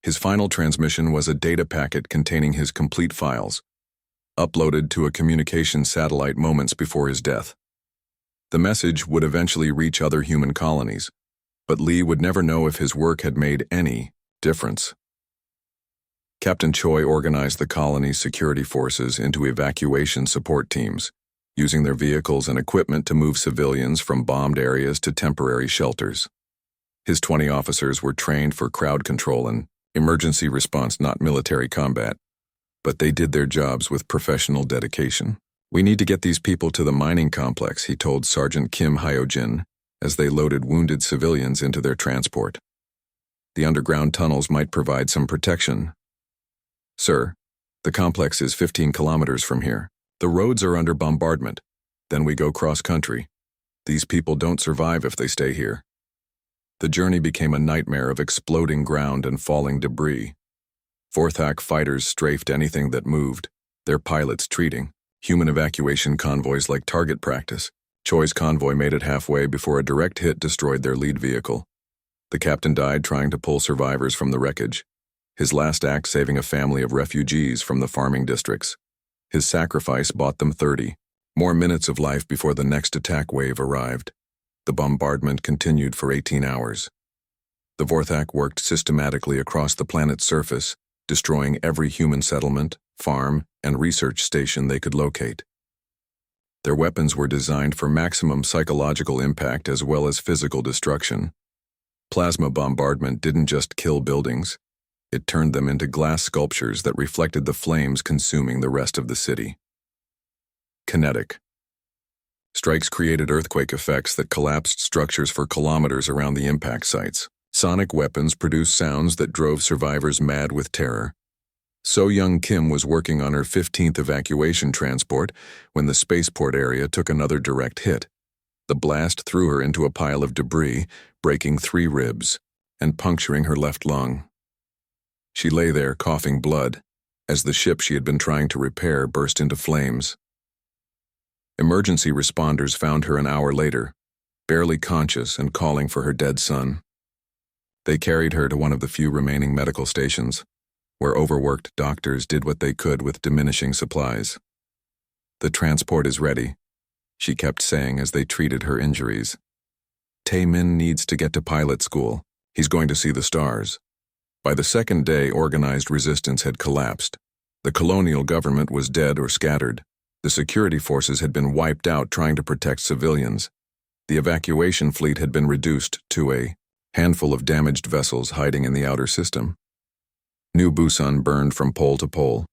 His final transmission was a data packet containing his complete files, uploaded to a communication satellite moments before his death. The message would eventually reach other human colonies, but Lee would never know if his work had made any difference. Captain Choi organized the colony's security forces into evacuation support teams, using their vehicles and equipment to move civilians from bombed areas to temporary shelters. His 20 officers were trained for crowd control and emergency response, not military combat, but they did their jobs with professional dedication. "We need to get these people to the mining complex," he told Sergeant Kim Hyojin as they loaded wounded civilians into their transport. "The underground tunnels might provide some protection." "Sir, the complex is 15 kilometers from here. The roads are under bombardment. Then we go cross-country. These people don't survive if they stay here." The journey became a nightmare of exploding ground and falling debris. Vorthak fighters strafed anything that moved, their pilots treating human evacuation convoys like target practice. Choi's convoy made it halfway before a direct hit destroyed their lead vehicle. The captain died trying to pull survivors from the wreckage, his last act saving a family of refugees from the farming districts. His sacrifice bought them 30 more minutes of life before the next attack wave arrived. The bombardment continued for 18 hours. The Vorthak worked systematically across the planet's surface, destroying every human settlement, farm, and research station they could locate. Their weapons were designed for maximum psychological impact as well as physical destruction. Plasma bombardment didn't just kill buildings, it turned them into glass sculptures that reflected the flames consuming the rest of the city. Kinetic. Strikes created earthquake effects that collapsed structures for kilometers around the impact sites. Sonic weapons produced sounds that drove survivors mad with terror. So Young Kim was working on her 15th evacuation transport when the spaceport area took another direct hit. The blast threw her into a pile of debris, breaking 3 ribs and puncturing her left lung. She lay there coughing blood as the ship she had been trying to repair burst into flames. Emergency responders found her an hour later, barely conscious and calling for her dead son. They carried her to one of the few remaining medical stations, where overworked doctors did what they could with diminishing supplies. "The transport is ready," she kept saying as they treated her injuries. "Tae-min needs to get to pilot school. He's going to see the stars." By the second day, organized resistance had collapsed. The colonial government was dead or scattered. The security forces had been wiped out trying to protect civilians. The evacuation fleet had been reduced to a handful of damaged vessels hiding in the outer system. New Busan burned from pole to pole.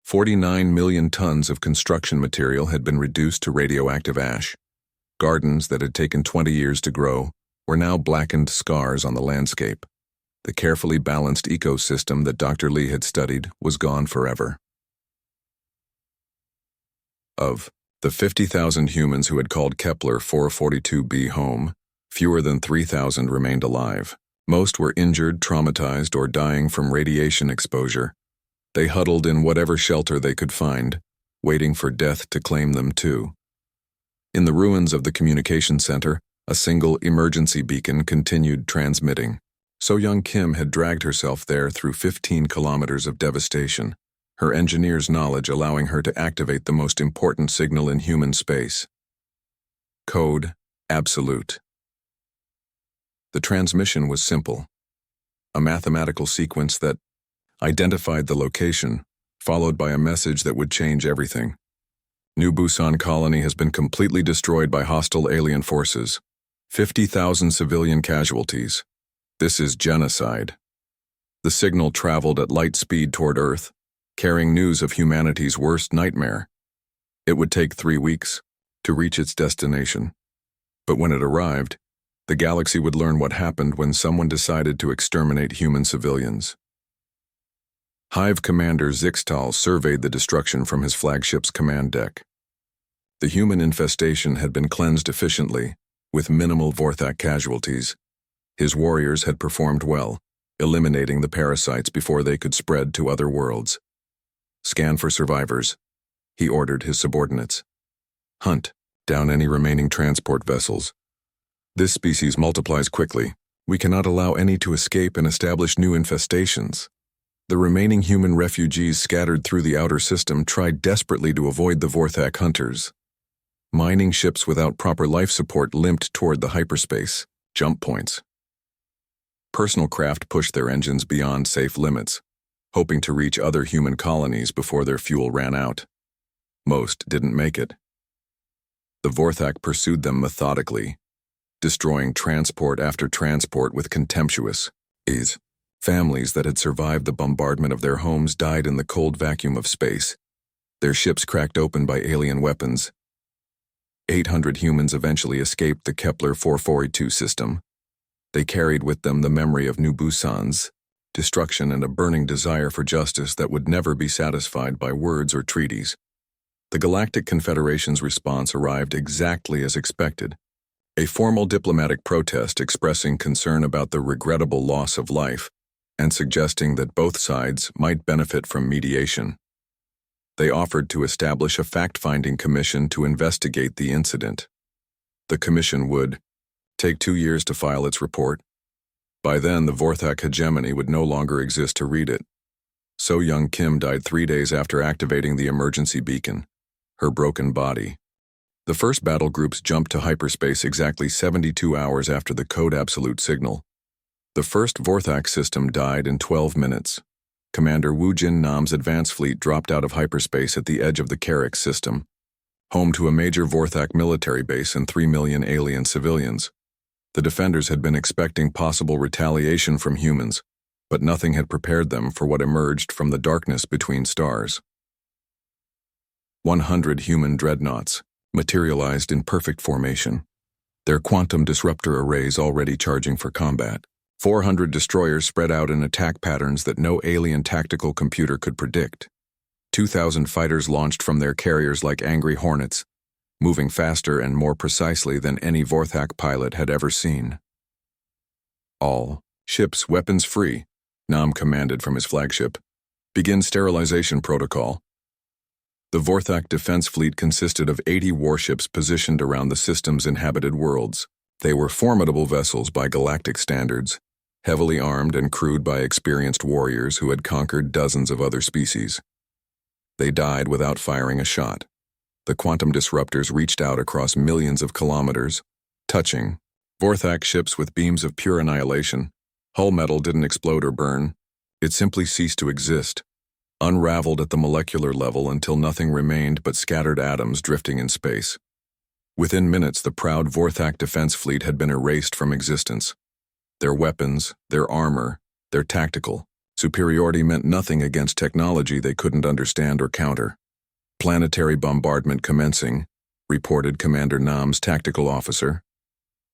49 million tons of construction material had been reduced to radioactive ash. Gardens that had taken 20 years to grow were now blackened scars on the landscape. The carefully balanced ecosystem that Dr. Lee had studied was gone forever. Of the 50,000 humans who had called Kepler 442b home, fewer than 3,000 remained alive. Most were injured, traumatized, or dying from radiation exposure. They huddled in whatever shelter they could find, waiting for death to claim them too. In the ruins of the communication center, a single emergency beacon continued transmitting. So Young Kim had dragged herself there through 15 kilometers of devastation, her engineer's knowledge allowing her to activate the most important signal in human space. Code absolute. The transmission was simple, a mathematical sequence that identified the location, followed by a message that would change everything. New Busan colony has been completely destroyed by hostile alien forces. 50,000 civilian casualties. This is genocide. The signal traveled at light speed toward Earth, carrying news of humanity's worst nightmare. It would take 3 weeks to reach its destination. But when it arrived, the galaxy would learn what happened when someone decided to exterminate human civilians. Hive Commander Zixtal surveyed the destruction from his flagship's command deck. The human infestation had been cleansed efficiently, with minimal Vorthak casualties. His warriors had performed well, eliminating the parasites before they could spread to other worlds. "Scan for survivors," he ordered his subordinates. "Hunt down any remaining transport vessels. This species multiplies quickly. We cannot allow any to escape and establish new infestations." The remaining human refugees scattered through the outer system tried desperately to avoid the Vorthak hunters. Mining ships without proper life support limped toward the hyperspace jump points. Personal craft pushed their engines beyond safe limits, hoping to reach other human colonies before their fuel ran out. Most didn't make it. The Vorthak pursued them methodically, destroying transport after transport with contemptuous ease. Families that had survived the bombardment of their homes died in the cold vacuum of space, their ships cracked open by alien weapons. 800 humans eventually escaped the Kepler 442 system. They carried with them the memory of New Busan's destruction and a burning desire for justice that would never be satisfied by words or treaties. The Galactic Confederation's response arrived exactly as expected, a formal diplomatic protest expressing concern about the regrettable loss of life and suggesting that both sides might benefit from mediation. They offered to establish a fact-finding commission to investigate the incident. The commission would take 2 years to file its report. By then, the Vorthak hegemony would no longer exist to read it. So Young Kim died 3 days after activating the emergency beacon, her broken body. The first battle groups jumped to hyperspace exactly 72 hours after the code absolute signal. The first Vorthak system died in 12 minutes. Commander Wu Jin Nam's advance fleet dropped out of hyperspace at the edge of the Carrick system, home to a major Vorthak military base and 3 million alien civilians. The defenders had been expecting possible retaliation from humans, but nothing had prepared them for what emerged from the darkness between stars. 100 human dreadnoughts materialized in perfect formation, their quantum disruptor arrays already charging for combat. 400 destroyers spread out in attack patterns that no alien tactical computer could predict. 2,000 fighters launched from their carriers like angry hornets, moving faster and more precisely than any Vorthak pilot had ever seen. All ships weapons-free, Nam commanded from his flagship. Begin sterilization protocol. The Vorthak defense fleet consisted of 80 warships positioned around the system's inhabited worlds. They were formidable vessels by galactic standards, heavily armed and crewed by experienced warriors who had conquered dozens of other species. They died without firing a shot. The quantum disruptors reached out across millions of kilometers, touching Vorthak ships with beams of pure annihilation. Hull metal didn't explode or burn. It simply ceased to exist, unraveled at the molecular level until nothing remained but scattered atoms drifting in space. Within minutes, the proud Vorthak defense fleet had been erased from existence. Their weapons, their armor, their tactical superiority meant nothing against technology they couldn't understand or counter. Planetary bombardment commencing, reported Commander Nam's tactical officer.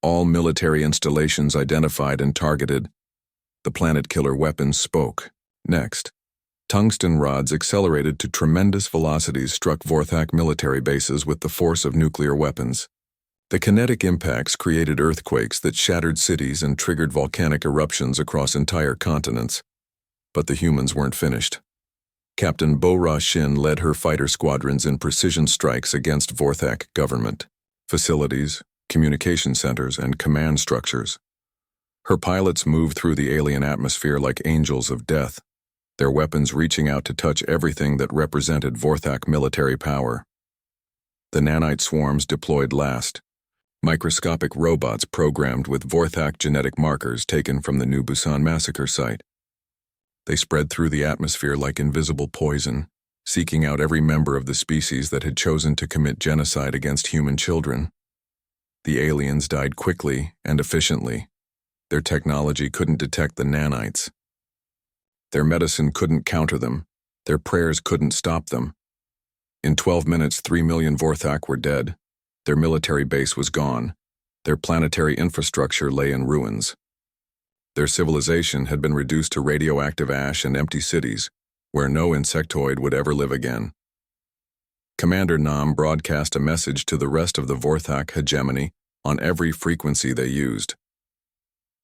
All military installations identified and targeted. The planet-killer weapons spoke. Next, tungsten rods accelerated to tremendous velocities struck Vorthak military bases with the force of nuclear weapons. The kinetic impacts created earthquakes that shattered cities and triggered volcanic eruptions across entire continents. But the humans weren't finished. Captain Bo-Ra Shin led her fighter squadrons in precision strikes against Vorthak government facilities, communication centers, and command structures. Her pilots moved through the alien atmosphere like angels of death, their weapons reaching out to touch everything that represented Vorthak military power. The nanite swarms deployed last, microscopic robots programmed with Vorthak genetic markers taken from the New Busan massacre site. They spread through the atmosphere like invisible poison, seeking out every member of the species that had chosen to commit genocide against human children. The aliens died quickly and efficiently. Their technology couldn't detect the nanites. Their medicine couldn't counter them. Their prayers couldn't stop them. In 12 minutes, 3 million Vorthak were dead. Their military base was gone. Their planetary infrastructure lay in ruins. Their civilization had been reduced to radioactive ash and empty cities, where no insectoid would ever live again. Commander Nam broadcast a message to the rest of the Vorthak hegemony on every frequency they used.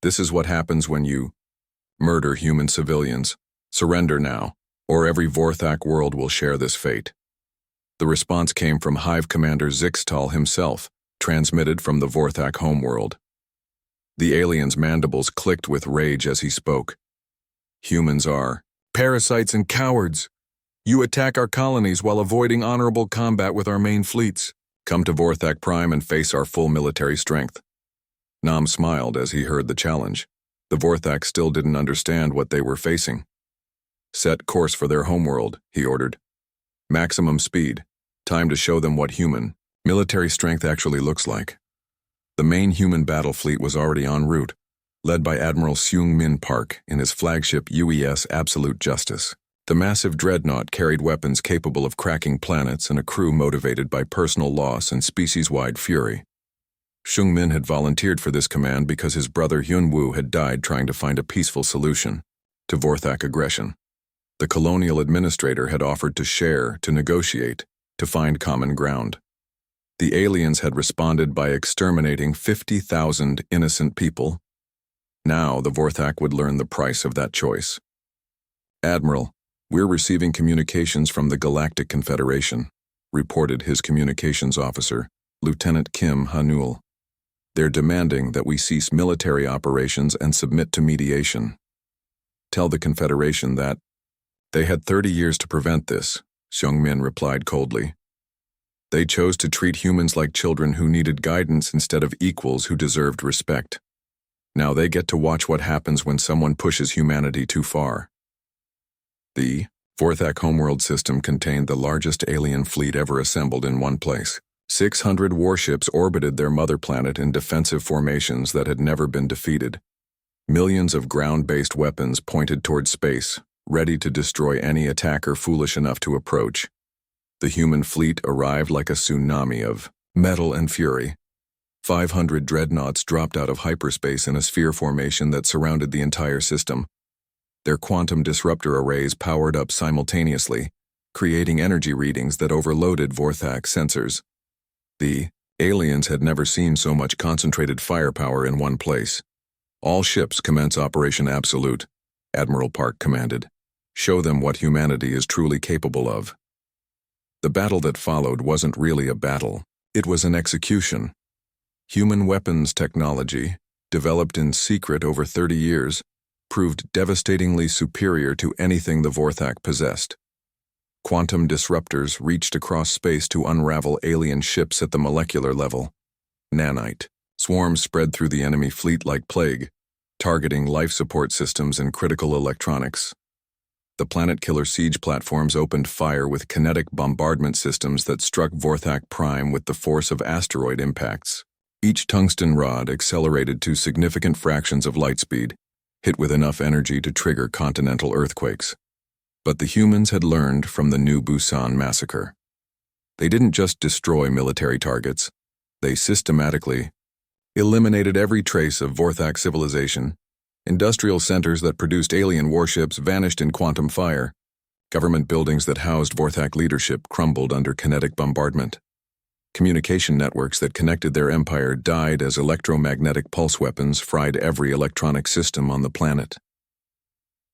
This is what happens when you murder human civilians. Surrender now, or every Vorthak world will share this fate. The response came from Hive Commander Zixtal himself, transmitted from the Vorthak homeworld. The alien's mandibles clicked with rage as he spoke. Humans are parasites and cowards. You attack our colonies while avoiding honorable combat with our main fleets. Come to Vorthak Prime and face our full military strength. Nam smiled as he heard the challenge. The Vorthak still didn't understand what they were facing. Set course for their homeworld, he ordered. Maximum speed. Time to show them what human military strength actually looks like. The main human battle fleet was already en route, led by Admiral Seung-min Park in his flagship UES Absolute Justice. The massive dreadnought carried weapons capable of cracking planets and a crew motivated by personal loss and species-wide fury. Seung-min had volunteered for this command because his brother Hyun-woo had died trying to find a peaceful solution to Vorthak aggression. The colonial administrator had offered to share, to negotiate, to find common ground. The aliens had responded by exterminating 50,000 innocent people. Now the Vorthak would learn the price of that choice. Admiral, we're receiving communications from the Galactic Confederation, reported his communications officer, Lieutenant Kim Hanul. They're demanding that we cease military operations and submit to mediation. Tell the Confederation that they had 30 years to prevent this, Seung-min replied coldly. They chose to treat humans like children who needed guidance instead of equals who deserved respect. Now they get to watch what happens when someone pushes humanity too far. The Vorthak homeworld system contained the largest alien fleet ever assembled in one place. 600 warships orbited their mother planet in defensive formations that had never been defeated. Millions of ground-based weapons pointed toward space, ready to destroy any attacker foolish enough to approach. The human fleet arrived like a tsunami of metal and fury. 500 dreadnoughts dropped out of hyperspace in a sphere formation that surrounded the entire system. Their quantum disruptor arrays powered up simultaneously, creating energy readings that overloaded Vorthak sensors. The aliens had never seen so much concentrated firepower in one place. All ships commence Operation Absolute, Admiral Park commanded. Show them what humanity is truly capable of. The battle that followed wasn't really a battle. It was an execution. Human weapons technology, developed in secret over 30 years, proved devastatingly superior to anything the Vorthak possessed. Quantum disruptors reached across space to unravel alien ships at the molecular level. Nanite swarms spread through the enemy fleet like plague, targeting life support systems and critical electronics. The planet-killer siege platforms opened fire with kinetic bombardment systems that struck Vorthak Prime with the force of asteroid impacts. Each tungsten rod accelerated to significant fractions of light speed, hit with enough energy to trigger continental earthquakes. But the humans had learned from the New Busan massacre. They didn't just destroy military targets, they systematically eliminated every trace of Vorthak civilization. Industrial centers that produced alien warships vanished in quantum fire. Government buildings that housed Vorthak leadership crumbled under kinetic bombardment. Communication networks that connected their empire died as electromagnetic pulse weapons fried every electronic system on the planet.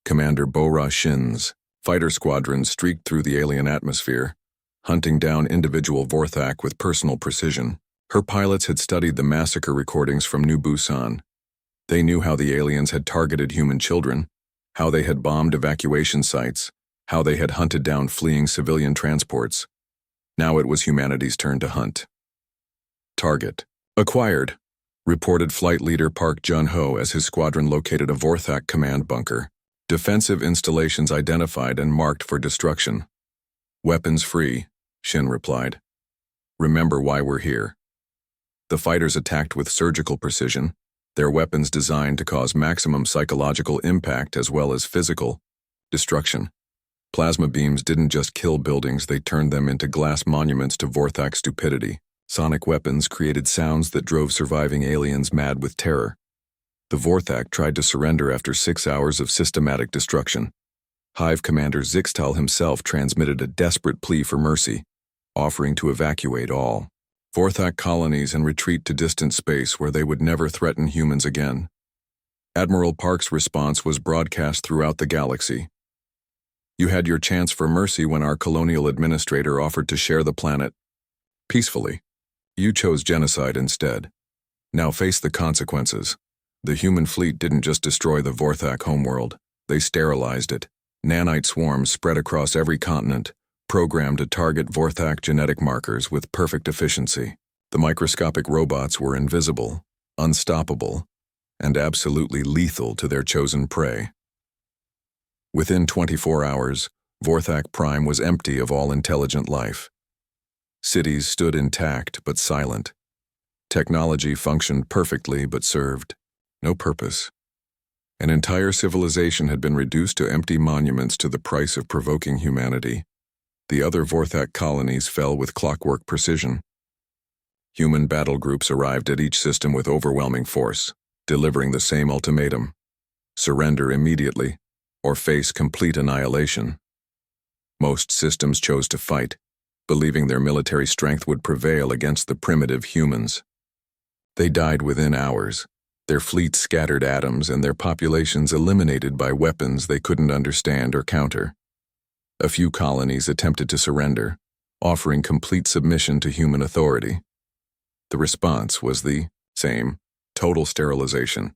Commander Bora Shin's fighter squadrons streaked through the alien atmosphere, hunting down individual Vorthak with personal precision. Her pilots had studied the massacre recordings from New Busan. They knew how the aliens had targeted human children, how they had bombed evacuation sites, how they had hunted down fleeing civilian transports. Now it was humanity's turn to hunt. Target acquired, reported Flight Leader Park Jun-ho as his squadron located a Vorthak command bunker. Defensive installations identified and marked for destruction. Weapons free, Shin replied. Remember why we're here. The fighters attacked with surgical precision, their weapons designed to cause maximum psychological impact as well as physical destruction. Plasma beams didn't just kill buildings, they turned them into glass monuments to Vorthak stupidity. Sonic weapons created sounds that drove surviving aliens mad with terror. The Vorthak tried to surrender after 6 hours of systematic destruction. Hive Commander Zixtal himself transmitted a desperate plea for mercy, offering to evacuate all Vorthak colonies and retreat to distant space where they would never threaten humans again. Admiral Park's response was broadcast throughout the galaxy. You had your chance for mercy when our colonial administrator offered to share the planet peacefully. You chose genocide instead. Now face the consequences. The human fleet didn't just destroy the Vorthak homeworld, they sterilized it. Nanite swarms spread across every continent, programmed to target Vorthak genetic markers with perfect efficiency. The microscopic robots were invisible, unstoppable, and absolutely lethal to their chosen prey. Within 24 hours, Vorthak Prime was empty of all intelligent life. Cities stood intact but silent. Technology functioned perfectly but served no purpose. An entire civilization had been reduced to empty monuments to the price of provoking humanity. The other Vorthak colonies fell with clockwork precision. Human battle groups arrived at each system with overwhelming force, delivering the same ultimatum: surrender immediately, or face complete annihilation. Most systems chose to fight, believing their military strength would prevail against the primitive humans. They died within hours, their fleets scattered atoms and their populations eliminated by weapons they couldn't understand or counter. A few colonies attempted to surrender, offering complete submission to human authority. The response was the same: total sterilization.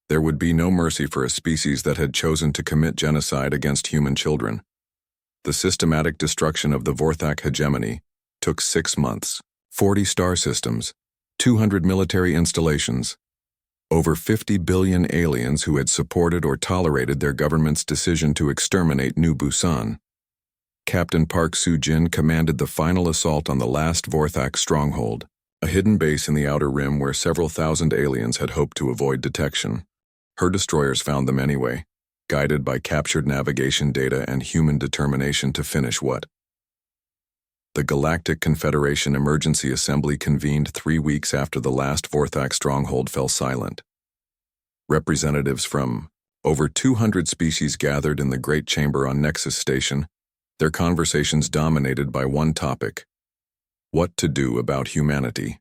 There would be no mercy for a species that had chosen to commit genocide against human children. The systematic destruction of the Vorthak hegemony took 6 months, 40 star systems, 200 military installations, over 50 billion aliens who had supported or tolerated their government's decision to exterminate New Busan. Captain Park Soo-jin commanded the final assault on the last Vorthak stronghold, a hidden base in the Outer Rim where several thousand aliens had hoped to avoid detection. Her destroyers found them anyway, guided by captured navigation data and human determination to finish what? The Galactic Confederation Emergency Assembly convened 3 weeks after the last Vorthak stronghold fell silent. Representatives from over 200 species gathered in the Great Chamber on Nexus Station, their conversations dominated by one topic: what to do about humanity.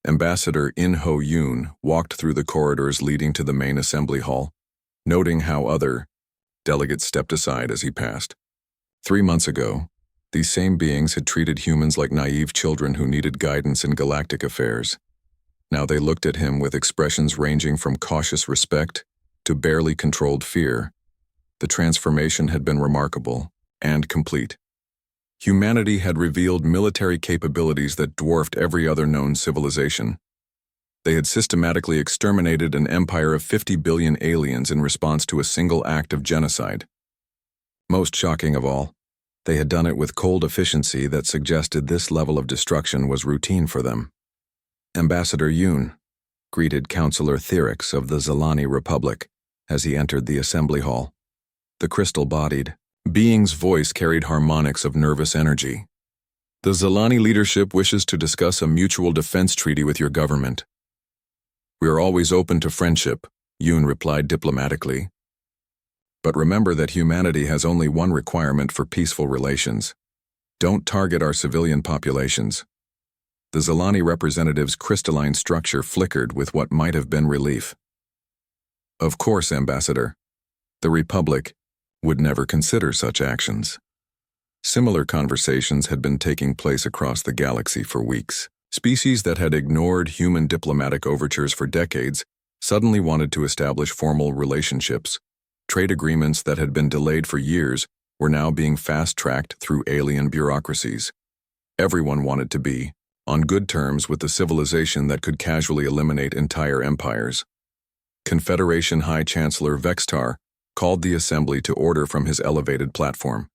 Ambassador In Ho Yoon walked through the corridors leading to the main assembly hall, noting how other delegates stepped aside as he passed. 3 months ago, these same beings had treated humans like naive children who needed guidance in galactic affairs. Now they looked at him with expressions ranging from cautious respect to barely controlled fear. The transformation had been remarkable and complete. Humanity had revealed military capabilities that dwarfed every other known civilization. They had systematically exterminated an empire of 50 billion aliens in response to a single act of genocide. Most shocking of all, they had done it with cold efficiency that suggested this level of destruction was routine for them. Ambassador Yoon greeted Councillor Thyrix of the Zalani Republic as he entered the assembly hall. The crystal-bodied being's voice carried harmonics of nervous energy. The Zalani leadership wishes to discuss a mutual defense treaty with your government. We are always open to friendship, Yoon replied diplomatically. But remember that humanity has only one requirement for peaceful relations: don't target our civilian populations. The Zalani representative's crystalline structure flickered with what might have been relief. Of course, Ambassador. The Republic would never consider such actions. Similar conversations had been taking place across the galaxy for weeks. Species that had ignored human diplomatic overtures for decades suddenly wanted to establish formal relationships. Trade agreements that had been delayed for years were now being fast-tracked through alien bureaucracies. Everyone wanted to be on good terms with the civilization that could casually eliminate entire empires. Confederation High Chancellor Vextar called the assembly to order from his elevated platform.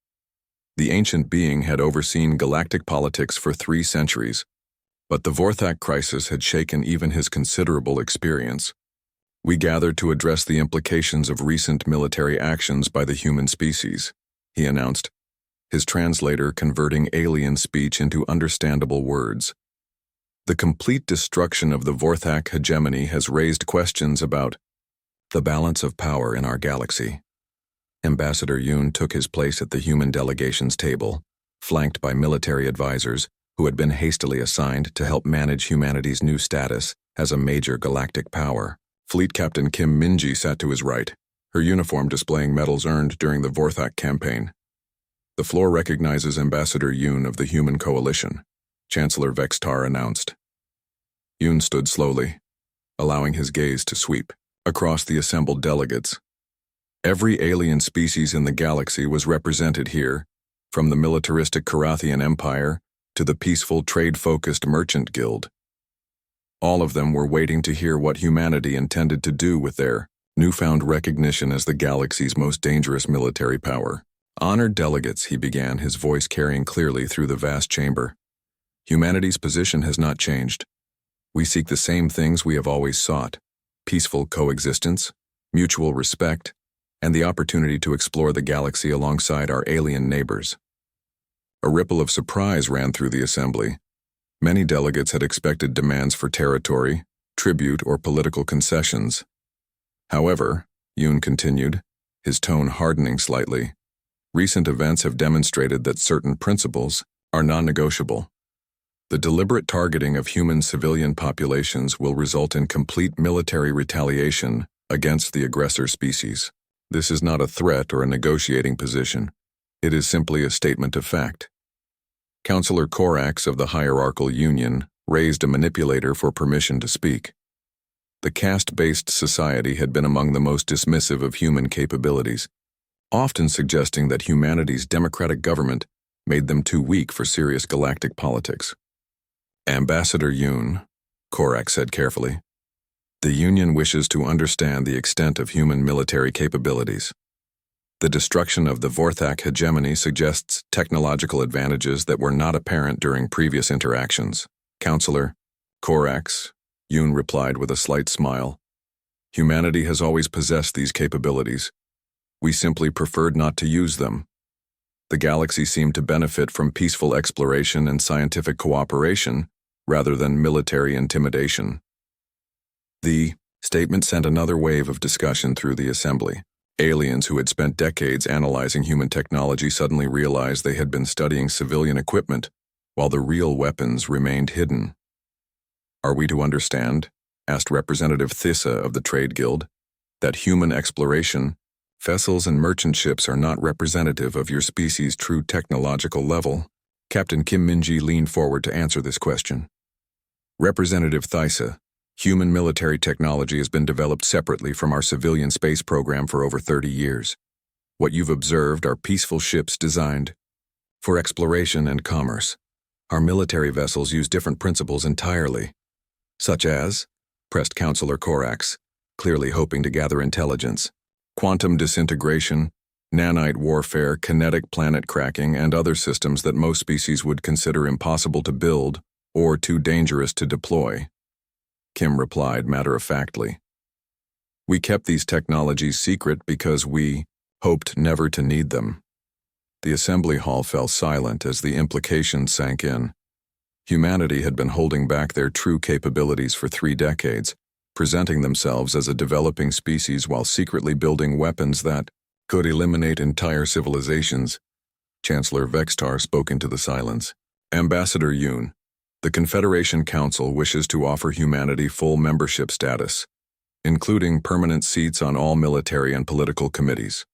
The ancient being had overseen galactic politics for 3 centuries, but the Vorthak crisis had shaken even his considerable experience. We gathered to address the implications of recent military actions by the human species, he announced, his translator converting alien speech into understandable words. The complete destruction of the Vorthak hegemony has raised questions about the balance of power in our galaxy. Ambassador Yoon took his place at the human delegation's table, flanked by military advisors who had been hastily assigned to help manage humanity's new status as a major galactic power. Fleet Captain Kim Minji sat to his right, her uniform displaying medals earned during the Vorthak campaign. The floor recognizes Ambassador Yoon of the Human Coalition, Chancellor Vextar announced. Yoon stood slowly, allowing his gaze to sweep across the assembled delegates. Every alien species in the galaxy was represented here, from the militaristic Carathian Empire to the peaceful trade-focused merchant guild. All of them were waiting to hear what humanity intended to do with their newfound recognition as the galaxy's most dangerous military power. Honored delegates, he began, his voice carrying clearly through the vast chamber. Humanity's position has not changed. We seek the same things we have always sought: peaceful coexistence, mutual respect, and the opportunity to explore the galaxy alongside our alien neighbors. A ripple of surprise ran through the assembly. Many delegates had expected demands for territory, tribute, or political concessions. However, Yoon continued, his tone hardening slightly, recent events have demonstrated that certain principles are non-negotiable. The deliberate targeting of human civilian populations will result in complete military retaliation against the aggressor species. This is not a threat or a negotiating position. It is simply a statement of fact. Councillor Korax of the Hierarchical Union raised a manipulator for permission to speak. The caste-based society had been among the most dismissive of human capabilities, often suggesting that humanity's democratic government made them too weak for serious galactic politics. Ambassador Yoon, Korax said carefully, the Union wishes to understand the extent of human military capabilities. The destruction of the Vorthak hegemony suggests technological advantages that were not apparent during previous interactions. Councillor Korax, Yoon replied with a slight smile. Humanity has always possessed these capabilities. We simply preferred not to use them. The galaxy seemed to benefit from peaceful exploration and scientific cooperation rather than military intimidation. The statement sent another wave of discussion through the assembly. Aliens who had spent decades analyzing human technology suddenly realized they had been studying civilian equipment, while the real weapons remained hidden. Are we to understand, asked Representative Thissa of the Trade Guild, that human exploration, vessels and merchant ships are not representative of your species' true technological level? Captain Kim Minji leaned forward to answer this question. Representative Thissa, human military technology has been developed separately from our civilian space program for over 30 years. What you've observed are peaceful ships designed for exploration and commerce. Our military vessels use different principles entirely. Such as, pressed Councillor Korax, clearly hoping to gather intelligence, quantum disintegration, nanite warfare, kinetic planet cracking, and other systems that most species would consider impossible to build or too dangerous to deploy. Kim replied matter-of-factly. We kept these technologies secret because we hoped never to need them. The assembly hall fell silent as the implications sank in. Humanity had been holding back their true capabilities for 3 decades, presenting themselves as a developing species while secretly building weapons that could eliminate entire civilizations. Chancellor Vextar spoke into the silence. Ambassador Yoon, the Confederation Council wishes to offer humanity full membership status, including permanent seats on all military and political committees.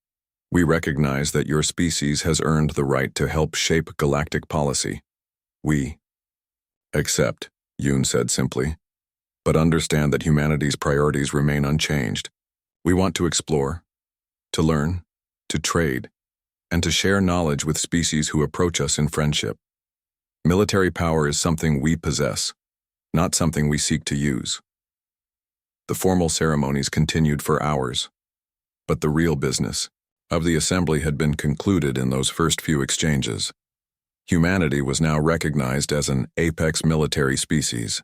We recognize that your species has earned the right to help shape galactic policy. We accept, Yoon said simply, but understand that humanity's priorities remain unchanged. We want to explore, to learn, to trade, and to share knowledge with species who approach us in friendship. Military power is something we possess, not something we seek to use. The formal ceremonies continued for hours, but the real business of the assembly had been concluded in those first few exchanges. Humanity was now recognized as an apex military species,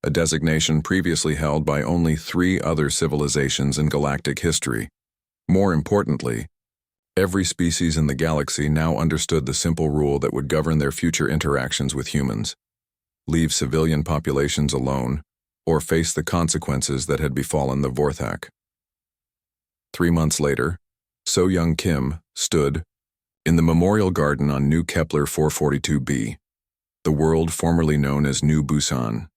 a designation previously held by only 3 other civilizations in galactic history. More importantly, every species in the galaxy now understood the simple rule that would govern their future interactions with humans: leave civilian populations alone, or face the consequences that had befallen the Vorthak. 3 months later, So Young Kim stood in the Memorial Garden on New Kepler 442b, the world formerly known as New Busan.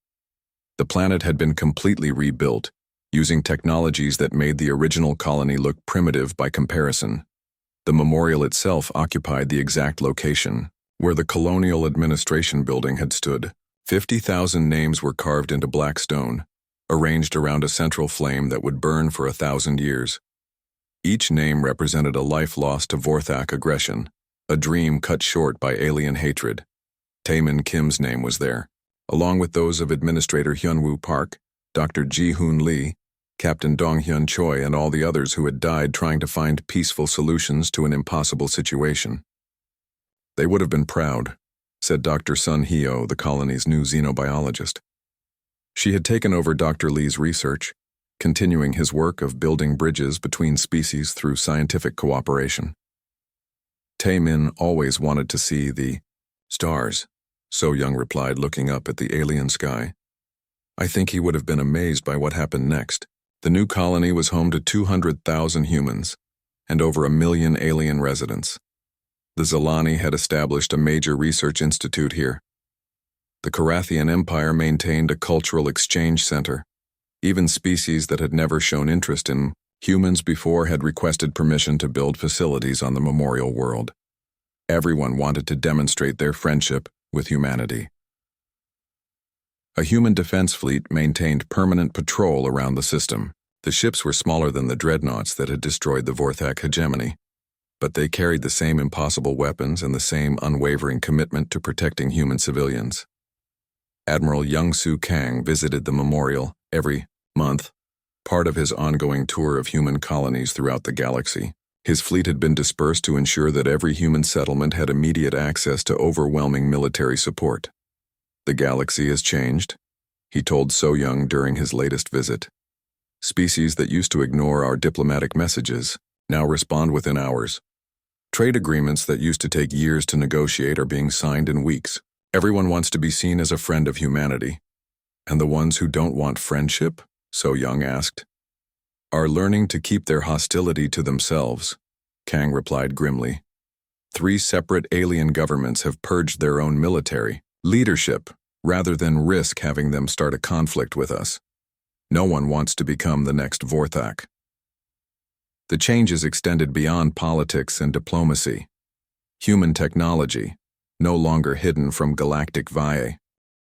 The planet had been completely rebuilt, using technologies that made the original colony look primitive by comparison. The memorial itself occupied the exact location where the Colonial Administration Building had stood. 50,000 names were carved into black stone, arranged around a central flame that would burn for 1,000 years. Each name represented a life lost to Vorthak aggression, A dream cut short by alien hatred. Taemin Kim's name was there, along with those of Administrator Hyunwoo Park, Dr. Ji-hoon Lee, Captain Dong-hyun Choi, and all the others who had died trying to find peaceful solutions to an impossible situation. They would have been proud, said Dr. Sun Hyo, the colony's new xenobiologist. She had taken over Dr. Lee's research, continuing his work of building bridges between species through scientific cooperation. Taemin always wanted to see the stars, So Young replied, looking up at the alien sky. I think he would have been amazed by what happened next. The new colony was home to 200,000 humans and over 1 million alien residents. The Zalani had established a major research institute here. The Carathian Empire maintained a cultural exchange center. Even species that had never shown interest in humans before had requested permission to build facilities on the memorial world. Everyone wanted to demonstrate their friendship with humanity. A human defense fleet maintained permanent patrol around the system. The ships were smaller than the dreadnoughts that had destroyed the Vorthak hegemony, but they carried the same impossible weapons and the same unwavering commitment to protecting human civilians. Admiral Young-Soo Kang visited the memorial every month, part of his ongoing tour of human colonies throughout the galaxy. His fleet had been dispersed to ensure that every human settlement had immediate access to overwhelming military support. The galaxy has changed, he told So Young during his latest visit. Species that used to ignore our diplomatic messages now respond within hours. Trade agreements that used to take years to negotiate are being signed in weeks. Everyone wants to be seen as a friend of humanity. And the ones who don't want friendship, So Young asked, are learning to keep their hostility to themselves, Kang replied grimly. 3 separate alien governments have purged their own military leadership rather than risk having them start a conflict with us. No one wants to become the next Vorthak. The changes extended beyond politics and diplomacy. Human technology, no longer hidden from Galactic HFY,